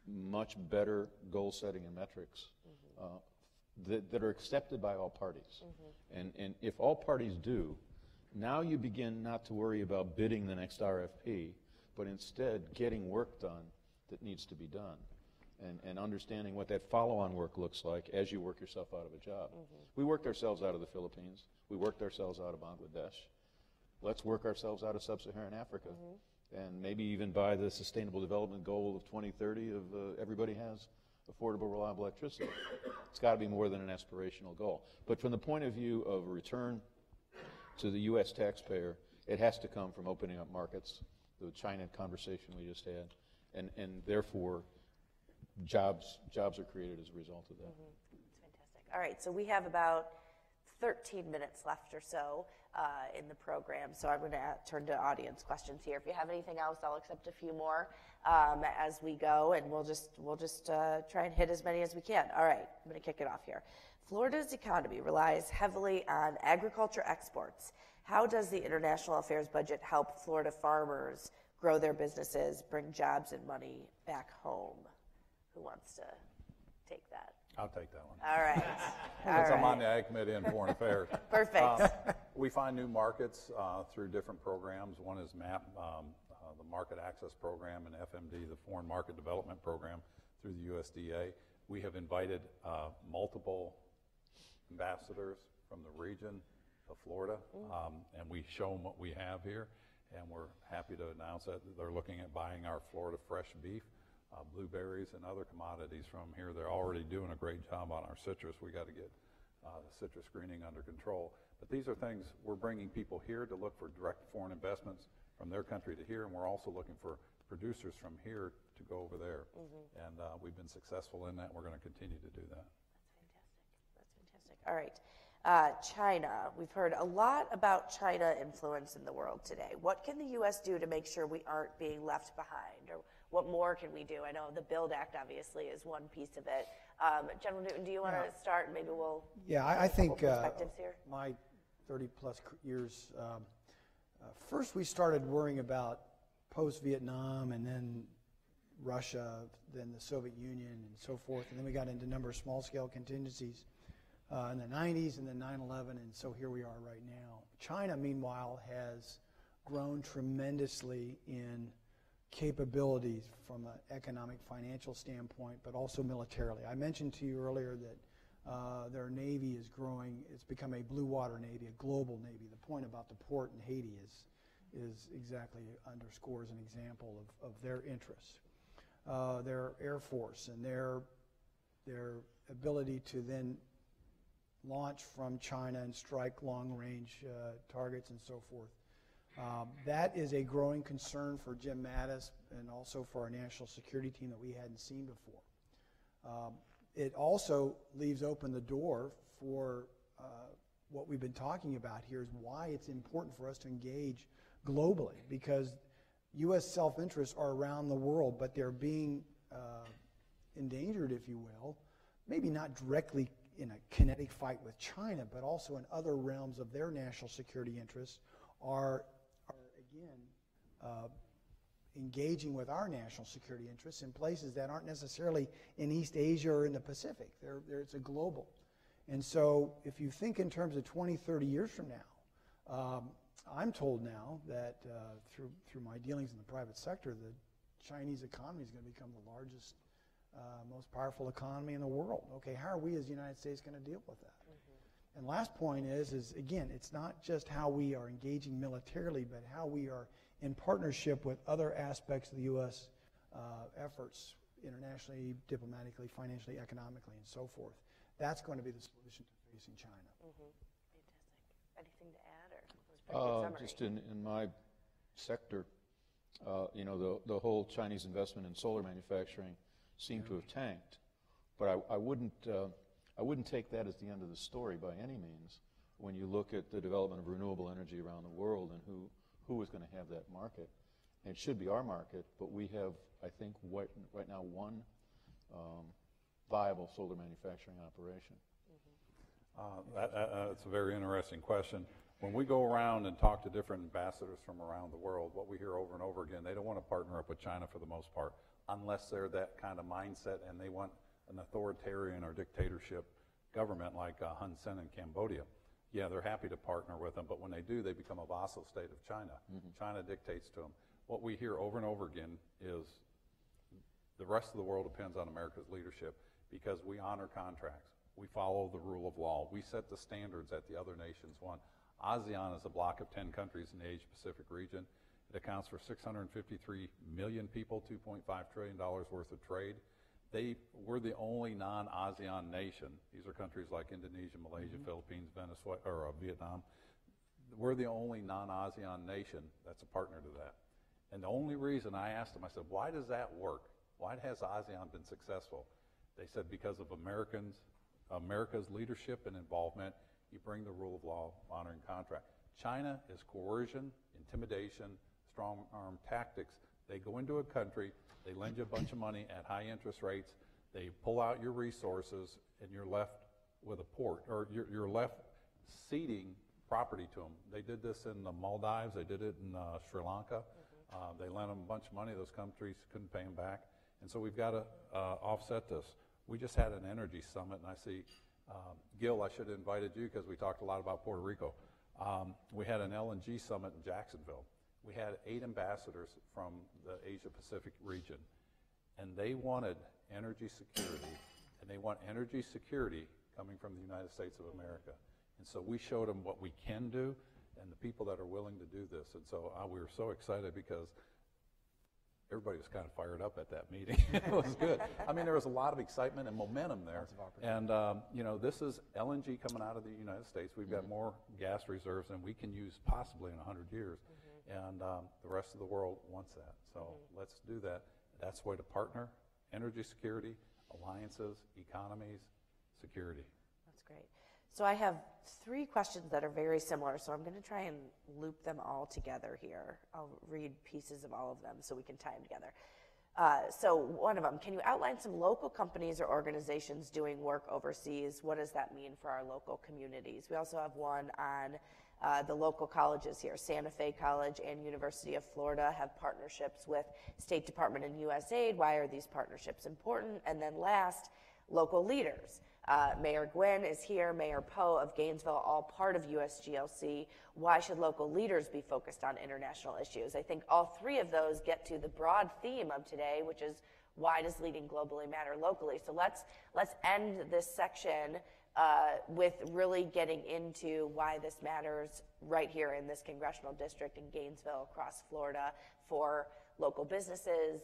much better goal setting and metrics that are accepted by all parties. And if all parties do, now you begin not to worry about bidding the next RFP, but instead getting work done that needs to be done, and understanding what that follow-on work looks like as you work yourself out of a job. We worked ourselves out of the Philippines. We worked ourselves out of Bangladesh. Let's work ourselves out of sub-Saharan Africa, and maybe even by the Sustainable Development Goal of 2030 of everybody has affordable, reliable electricity. It's got to be more than an aspirational goal. But from the point of view of a return to the U.S. taxpayer, it has to come from opening up markets, the China conversation we just had, and therefore jobs are created as a result of that. That's fantastic. All right, so we have about 13 minutes left or so in the program, so I'm going to turn to audience questions here. If you have anything else, I'll accept a few more as we go, and we'll just try and hit as many as we can. All right, I'm going to kick it off here. Florida's economy relies heavily on agriculture exports. How does the international affairs budget help Florida farmers grow their businesses, bring jobs and money back home? Who wants to take that? I'll take that one. All right. Since I'm on the Ag Committee and Foreign Affairs. Perfect. We find new markets through different programs. One is MAP, the Market Access Program, and FMD, the Foreign Market Development Program, through the USDA. We have invited multiple ambassadors from the region of Florida, and we show them what we have here, and we're happy to announce that they're looking at buying our Florida fresh beef, blueberries, and other commodities from here. They're already doing a great job on our citrus. We got to get the citrus screening under control. But these are things, we're bringing people here to look for direct foreign investments from their country to here, and we're also looking for producers from here to go over there. And we've been successful in that. We're going to continue to do that. That's fantastic. All right. China. We've heard a lot about China influence in the world today. What can the U.S. do to make sure we aren't being left behind? Or what more can we do? I know the BUILD Act obviously is one piece of it. General Newton, do you want to start? Maybe we'll I think perspectives here. My 30-plus years, first we started worrying about post-Vietnam and then Russia, then the Soviet Union and so forth, and then we got into a number of small-scale contingencies in the 90s and then 9/11, and so here we are right now. China, meanwhile, has grown tremendously in capabilities from an economic, financial standpoint, but also militarily. I mentioned to you earlier that Their Navy is growing. It's become a blue water Navy, a global Navy. The point about the port in Haiti is exactly underscores an example of their interests. Their Air Force and their ability to then launch from China and strike long-range targets and so forth. That is a growing concern for Jim Mattis and also for our national security team that we hadn't seen before. It also leaves open the door for what we've been talking about here is why it's important for us to engage globally, because U.S. self-interests are around the world, but they're being endangered, if you will, maybe not directly in a kinetic fight with China, but also in other realms of their national security interests are again, engaging with our national security interests in places that aren't necessarily in East Asia or in the Pacific. It's a global. And so if you think in terms of 20, 30 years from now, I'm told now that through my dealings in the private sector, the Chinese economy is going to become the largest, most powerful economy in the world. Okay, how are we as the United States going to deal with that? Mm-hmm. And last point is again, it's not just how we are engaging militarily, but how we are in partnership with other aspects of the U.S. Efforts internationally, diplomatically, financially, economically, and so forth. That's going to be the solution to facing China. Mm-hmm. Fantastic. Anything to add, or was pretty good just in my sector, the whole Chinese investment in solar manufacturing seemed to have tanked, but I wouldn't take that as the end of the story by any means. When you look at the development of renewable energy around the world and who is going to have that market, and it should be our market, but we have, I think, right now one viable solar manufacturing operation. That's a very interesting question. When we go around and talk to different ambassadors from around the world, what we hear over and over again, they don't want to partner up with China for the most part, unless they're that kind of mindset and they want an authoritarian or dictatorship government like Hun Sen in Cambodia. Yeah, they're happy to partner with them, but when they do, they become a vassal state of China. Mm-hmm. China dictates to them. What we hear over and over again is the rest of the world depends on America's leadership because we honor contracts. We follow the rule of law. We set the standards that the other nations want. ASEAN is a block of 10 countries in the Asia-Pacific region. It accounts for 653 million people, $2.5 trillion worth of trade. We're the only non-ASEAN nation. These are countries like Indonesia, Malaysia, mm-hmm. Philippines, Venezuela, or Vietnam. We're the only non-ASEAN nation that's a partner to that. And the only reason I asked them, I said, why does that work? Why has ASEAN been successful? They said because of America's leadership and involvement, you bring the rule of law, honoring contract. China is coercion, intimidation, strong-arm tactics. They go into a country, they lend you a bunch of money at high interest rates, they pull out your resources, and you're left with a port, or you're left ceding property to them. They did this in the Maldives, they did it in Sri Lanka. Mm-hmm. They lent them a bunch of money, those countries couldn't pay them back. And so we've got to offset this. We just had an energy summit, and I see, Gil, I should have invited you because we talked a lot about Puerto Rico. We had an LNG summit in Jacksonville. We had 8 ambassadors from the Asia-Pacific region, and they wanted energy security, and they want energy security coming from the United States of America. And so we showed them what we can do and the people that are willing to do this. And so we were so excited because everybody was kind of fired up at that meeting. It was good. I mean, there was a lot of excitement and momentum there. And, this is LNG coming out of the United States. We've got more gas reserves than we can use possibly in 100 years. Mm-hmm. And the rest of the world wants that. So let's do that. That's the way to partner. Energy security, alliances, economies, security. That's great. So I have 3 questions that are very similar, so I'm going to try and loop them all together here. I'll read pieces of all of them so we can tie them together. So one of them, can you outline some local companies or organizations doing work overseas? What does that mean for our local communities? We also have one on the local colleges here. Santa Fe College and University of Florida have partnerships with State Department and USAID. Why are these partnerships important? And then last, local leaders. Mayor Gwynn is here, Mayor Poe of Gainesville, all part of USGLC. Why should local leaders be focused on international issues? I think all 3 of those get to the broad theme of today, which is why does leading globally matter locally? So let's end this section with really getting into why this matters right here in this congressional district in Gainesville, across Florida, for local businesses,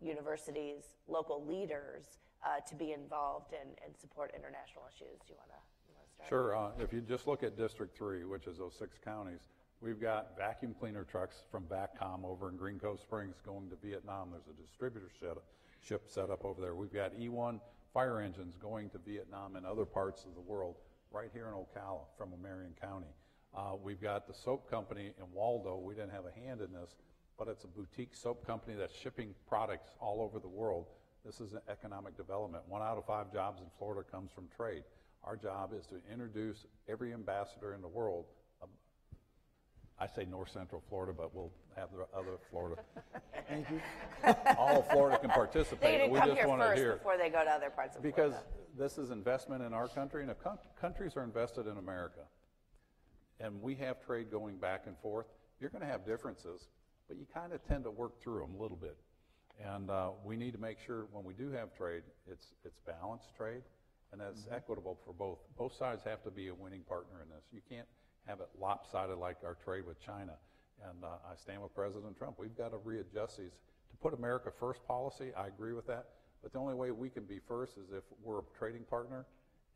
universities, local leaders to be involved and support international issues. Do you want to start? Sure. If you just look at District 3, which is those 6 counties, we've got vacuum cleaner trucks from VACCOM over in Green Cove Springs going to Vietnam. There's a distributorship set up over there. We've got E1 fire engines going to Vietnam and other parts of the world right here in Ocala from Marion County. We've got the soap company in Waldo. We didn't have a hand in this, but it's a boutique soap company that's shipping products all over the world. This is an economic development. 1 out of 5 jobs in Florida comes from trade. Our job is to introduce every ambassador in the world. I say North Central Florida, but we'll have the other Florida. Thank you. All of Florida can participate. They need to come here want first to hear before they go to other parts of because Florida. This is investment in our country, and if countries are invested in America, and we have trade going back and forth, you're going to have differences, but you kind of tend to work through them a little bit. And we need to make sure when we do have trade, it's balanced trade, and that's equitable for both. Both sides have to be a winning partner in this. You can't have it lopsided like our trade with China. And I stand with President Trump. We've got to readjust these. To put America first policy, I agree with that. But the only way we can be first is if we're a trading partner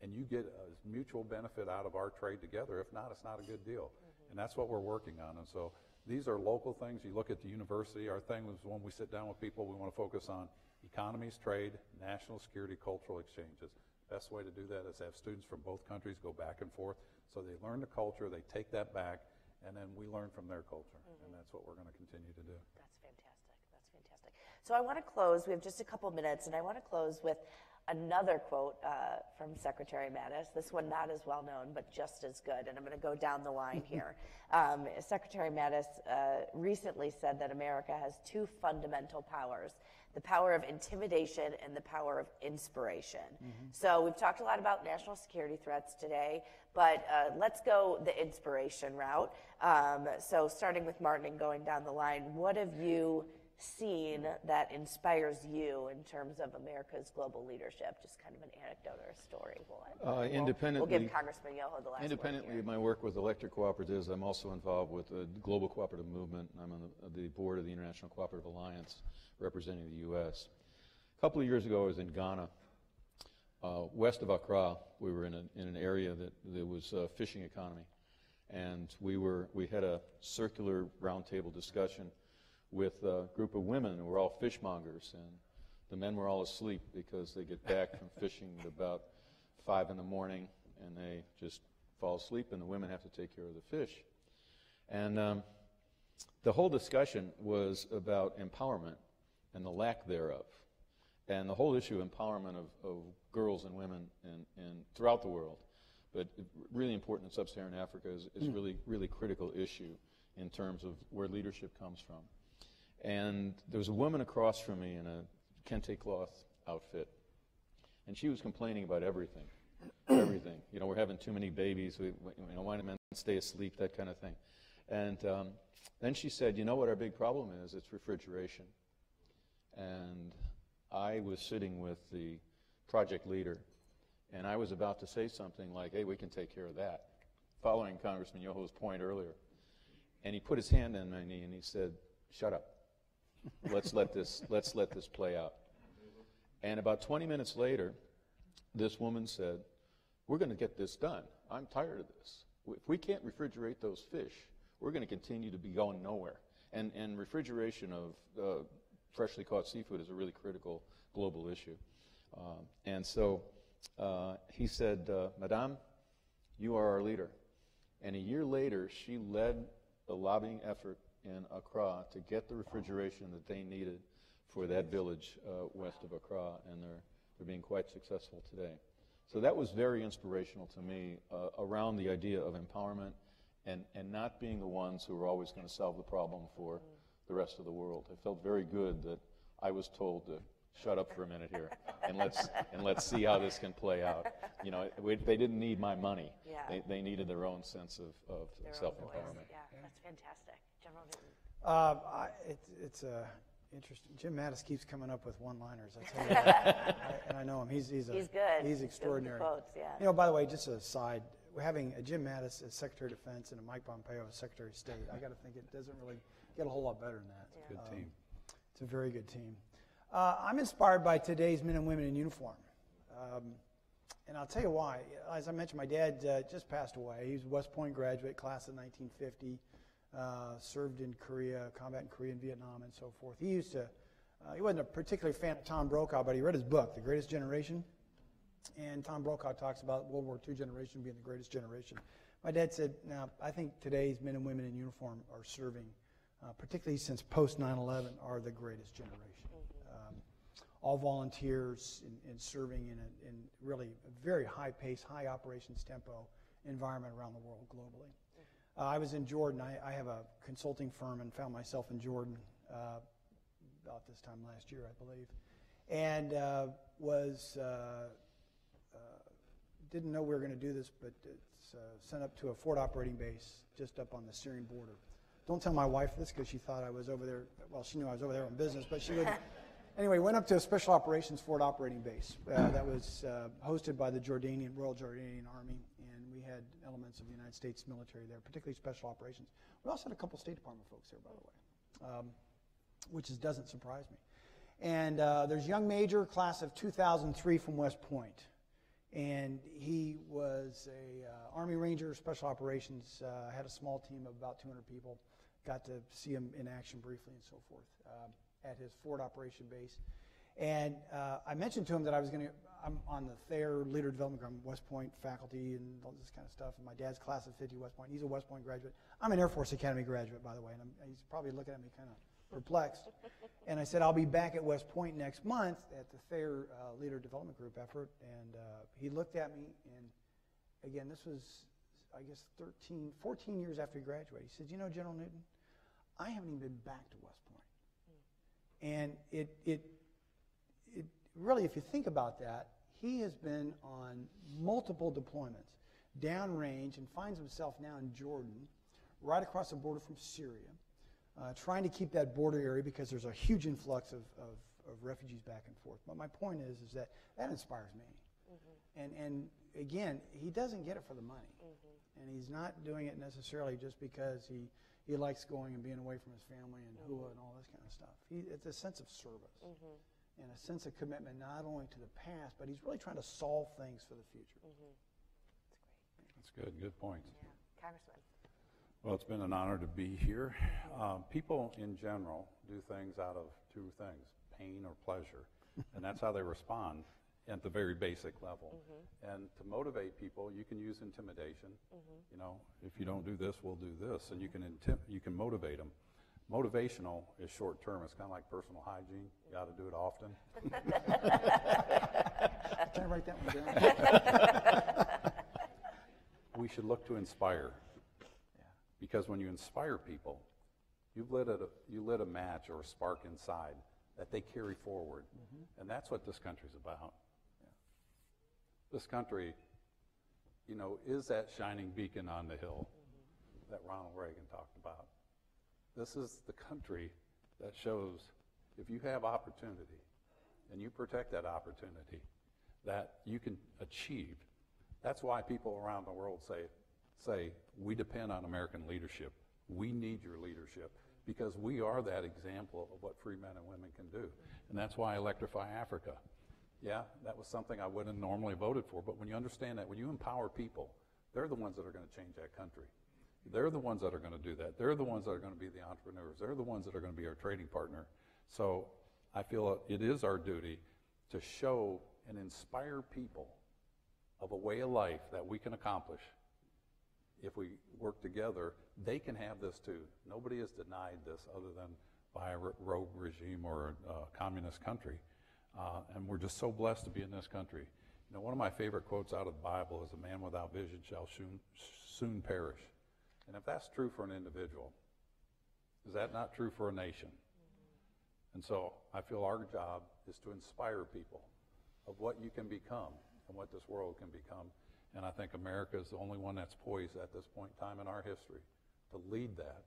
and you get a mutual benefit out of our trade together. If not, it's not a good deal. And that's what we're working on. And so these are local things. You look at the university. Our thing was when we sit down with people, we want to focus on economies, trade, national security, cultural exchanges. Best way to do that is have students from both countries go back and forth so they learn the culture, they take that back, and then we learn from their culture. And that's what we're going to continue to do. That's fantastic. That's fantastic. So I want to close. We have just a couple minutes, and I want to close with another quote from Secretary Mattis. This one not as well known, but just as good. And I'm going to go down the line here. Secretary Mattis recently said that America has 2 fundamental powers: the power of intimidation and the power of inspiration. So we've talked a lot about national security threats today, but let's go the inspiration route. So starting with Martin and going down the line, what have you seen that inspires you in terms of America's global leadership? Just kind of an anecdote or a story. Independently, we'll give Congressman Yoho the last independently of my work with electric cooperatives, I'm also involved with the global cooperative movement. I'm on the board of the International Cooperative Alliance, representing the U.S. A couple of years ago, I was in Ghana, west of Accra. We were in an area that was a fishing economy, and we had a circular roundtable discussion with a group of women who were all fishmongers, and the men were all asleep because they get back from fishing at about 5 in the morning, and they just fall asleep, and the women have to take care of the fish. And the whole discussion was about empowerment and the lack thereof, and the whole issue of empowerment of girls and women and throughout the world, but really important in sub-Saharan Africa is really critical issue in terms of where leadership comes from. And there was a woman across from me in a kente cloth outfit, and she was complaining about everything. Everything. You know, we're having too many babies. Why do men stay asleep? That kind of thing. And then she said, you know what our big problem is? It's refrigeration. And I was sitting with the project leader, and I was about to say something like, hey, we can take care of that, following Congressman Yoho's point earlier. And he put his hand on my knee, and he said, shut up. Let's let this play out. And about 20 minutes later, this woman said, we're going to get this done. I'm tired of this. If we can't refrigerate those fish, we're going to continue to be going nowhere. And refrigeration of freshly caught seafood is a really critical global issue. And so he said, Madame, you are our leader. And a year later, she led a lobbying effort in Accra to get the refrigeration that they needed for that village west of Accra, and they're being quite successful today. So that was very inspirational to me around the idea of empowerment and not being the ones who are always going to solve the problem for the rest of the world. I felt very good that I was told to shut up for a minute here and let's see how this can play out. You know, they didn't need my money. Yeah. They needed their own sense of self-empowerment. Yeah, that's fantastic. General Newton. It's Interesting. Jim Mattis keeps coming up with one-liners. I tell you that. And I know him. He's good. He's extraordinary. Good with the quotes, yeah. You know, by the way, just a side, we're having a Jim Mattis as Secretary of Defense and a Mike Pompeo as Secretary of State. I got to think it doesn't really get a whole lot better than that. It's a good team. It's a very good team. I'm inspired by today's men and women in uniform. And I'll tell you why. As I mentioned, my dad just passed away. He was a West Point graduate, class of 1950. Served in Korea, combat in Korea and Vietnam and so forth. He used to, he wasn't a particular fan of Tom Brokaw, but he read his book, The Greatest Generation. And Tom Brokaw talks about World War II generation being the greatest generation. My dad said, now, I think today's men and women in uniform are serving, particularly since post 9/11, are the greatest generation. All volunteers in serving in really a very high pace, high operations tempo environment around the world globally. I was in Jordan. I have a consulting firm and found myself in Jordan about this time last year, I believe, and didn't know we were going to do this, but it's sent up to a forward operating base just up on the Syrian border. Don't tell my wife this because she thought I was over there. Well, she knew I was over there on business, but she wouldn't. Anyway, went up to a special operations forward operating base that was hosted by the Royal Jordanian Army, and we had elements of the United States military there, particularly special operations. We also had a couple State Department folks there, by the way, which doesn't surprise me. And there's a young major, class of 2003 from West Point, and he was a Army Ranger, special operations, had a small team of about 200 people, got to see him in action briefly and so forth. At his forward operation base. And I mentioned to him that I'm on the Thayer Leader Development Program, West Point faculty and all this kind of stuff. And my dad's class of 50 West Point. He's a West Point graduate. I'm an Air Force Academy graduate, by the way, and he's probably looking at me kind of perplexed. And I said, I'll be back at West Point next month at the Thayer Leader Development Group effort. And he looked at me, and again, this was, I guess, 14 years after he graduated. He said, you know, General Newton, I haven't even been back to West Point. And it really, if you think about that, he has been on multiple deployments, downrange, and finds himself now in Jordan, right across the border from Syria, trying to keep that border area because there's a huge influx of refugees back and forth. But my point is that inspires me. Mm-hmm. And again, he doesn't get it for the money. Mm-hmm. And he's not doing it necessarily just because he likes going and being away from his family and hula and all this kind of stuff. It's a sense of service and a sense of commitment not only to the past, but he's really trying to solve things for the future. That's good. Good points. Yeah. Congressman. Well, it's been an honor to be here. People in general do things out of two things, pain or pleasure, and that's how they respond at the very basic level. And to motivate people, you can use intimidation. You know, if you don't do this, we'll do this, and you can motivate them. Motivational is short term. It's kind of like personal hygiene. You got to do it often. Can I write that one down? We should look to inspire, because when you inspire people, you lit a match or a spark inside that they carry forward, and that's what this country's about. This country, you know, is that shining beacon on the hill that Ronald Reagan talked about. This is the country that shows if you have opportunity and you protect that opportunity, that you can achieve. That's why people around the world say we depend on American leadership. We need your leadership because we are that example of what free men and women can do. And that's why I Electrify Africa. Yeah, that was something I wouldn't normally voted for, but when you understand that, when you empower people, they're the ones that are going to change that country. They're the ones that are going to do that. They're the ones that are going to be the entrepreneurs. They're the ones that are going to be our trading partner. So I feel it is our duty to show and inspire people of a way of life that we can accomplish. If we work together, they can have this too. Nobody is denied this other than by a rogue regime or a communist country. And we're just so blessed to be in this country. You know, one of my favorite quotes out of the Bible is, "A man without vision shall soon perish." And if that's true for an individual, is that not true for a nation? And so I feel our job is to inspire people of what you can become and what this world can become. And I think America is the only one that's poised at this point in time in our history to lead that.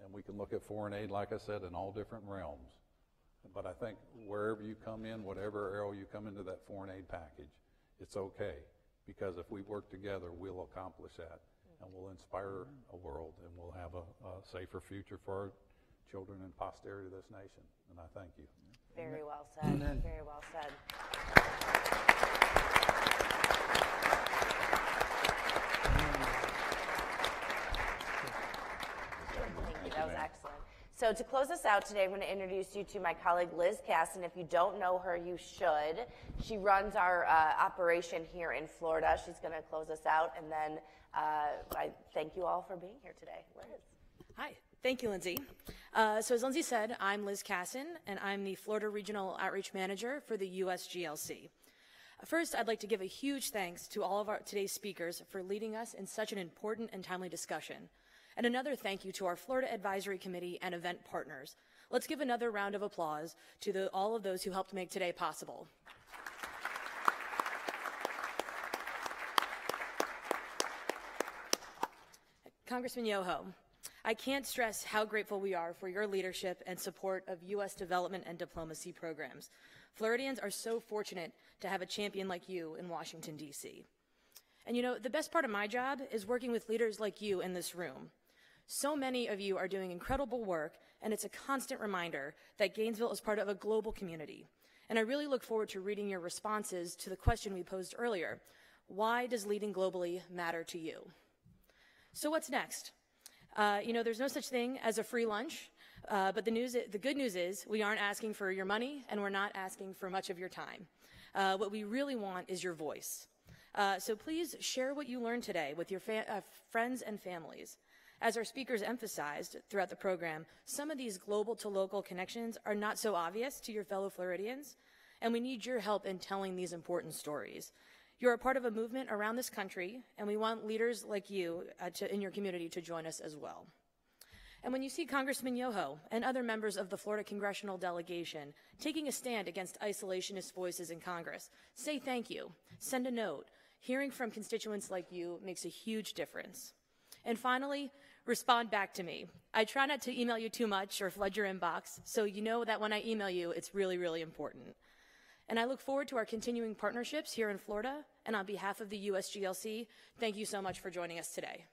And we can look at foreign aid, like I said, in all different realms. But I think wherever you come in, whatever area you come into that foreign aid package, it's okay. Because if we work together, we'll accomplish that. And we'll inspire a world, and we'll have a safer future for our children and posterity of this nation. And I thank you. Very well said. Amen. Very well said. Thank you. That was excellent. So to close us out today, I'm going to introduce you to my colleague Liz Casson. If you don't know her, you should. She runs our operation here in Florida. She's going to close us out, and then I thank you all for being here today. Liz. Hi. Thank you, Lindsay. So as Lindsay said, I'm Liz Casson, and I'm the Florida Regional Outreach Manager for the USGLC. First, I'd like to give a huge thanks to all of today's speakers for leading us in such an important and timely discussion. And another thank you to our Florida Advisory Committee and event partners. Let's give another round of applause to all of those who helped make today possible. Congressman Yoho, I can't stress how grateful we are for your leadership and support of U.S. development and diplomacy programs. Floridians are so fortunate to have a champion like you in Washington, D.C. And you know, the best part of my job is working with leaders like you in this room. So many of you are doing incredible work, and it's a constant reminder that Gainesville is part of a global community. And I really look forward to reading your responses to the question we posed earlier. Why does leading globally matter to you? So what's next? You know, there's no such thing as a free lunch, but the good news is we aren't asking for your money, and we're not asking for much of your time. What we really want is your voice. So please share what you learned today with your friends and families. As our speakers emphasized throughout the program, some of these global to local connections are not so obvious to your fellow Floridians, and we need your help in telling these important stories. You're a part of a movement around this country, and we want leaders like you in your community to join us as well. And when you see Congressman Yoho and other members of the Florida congressional delegation taking a stand against isolationist voices in Congress, say thank you, send a note. Hearing from constituents like you makes a huge difference. And finally, respond back to me. I try not to email you too much or flood your inbox, so you know that when I email you, it's really, really important. And I look forward to our continuing partnerships here in Florida, and on behalf of the USGLC, thank you so much for joining us today.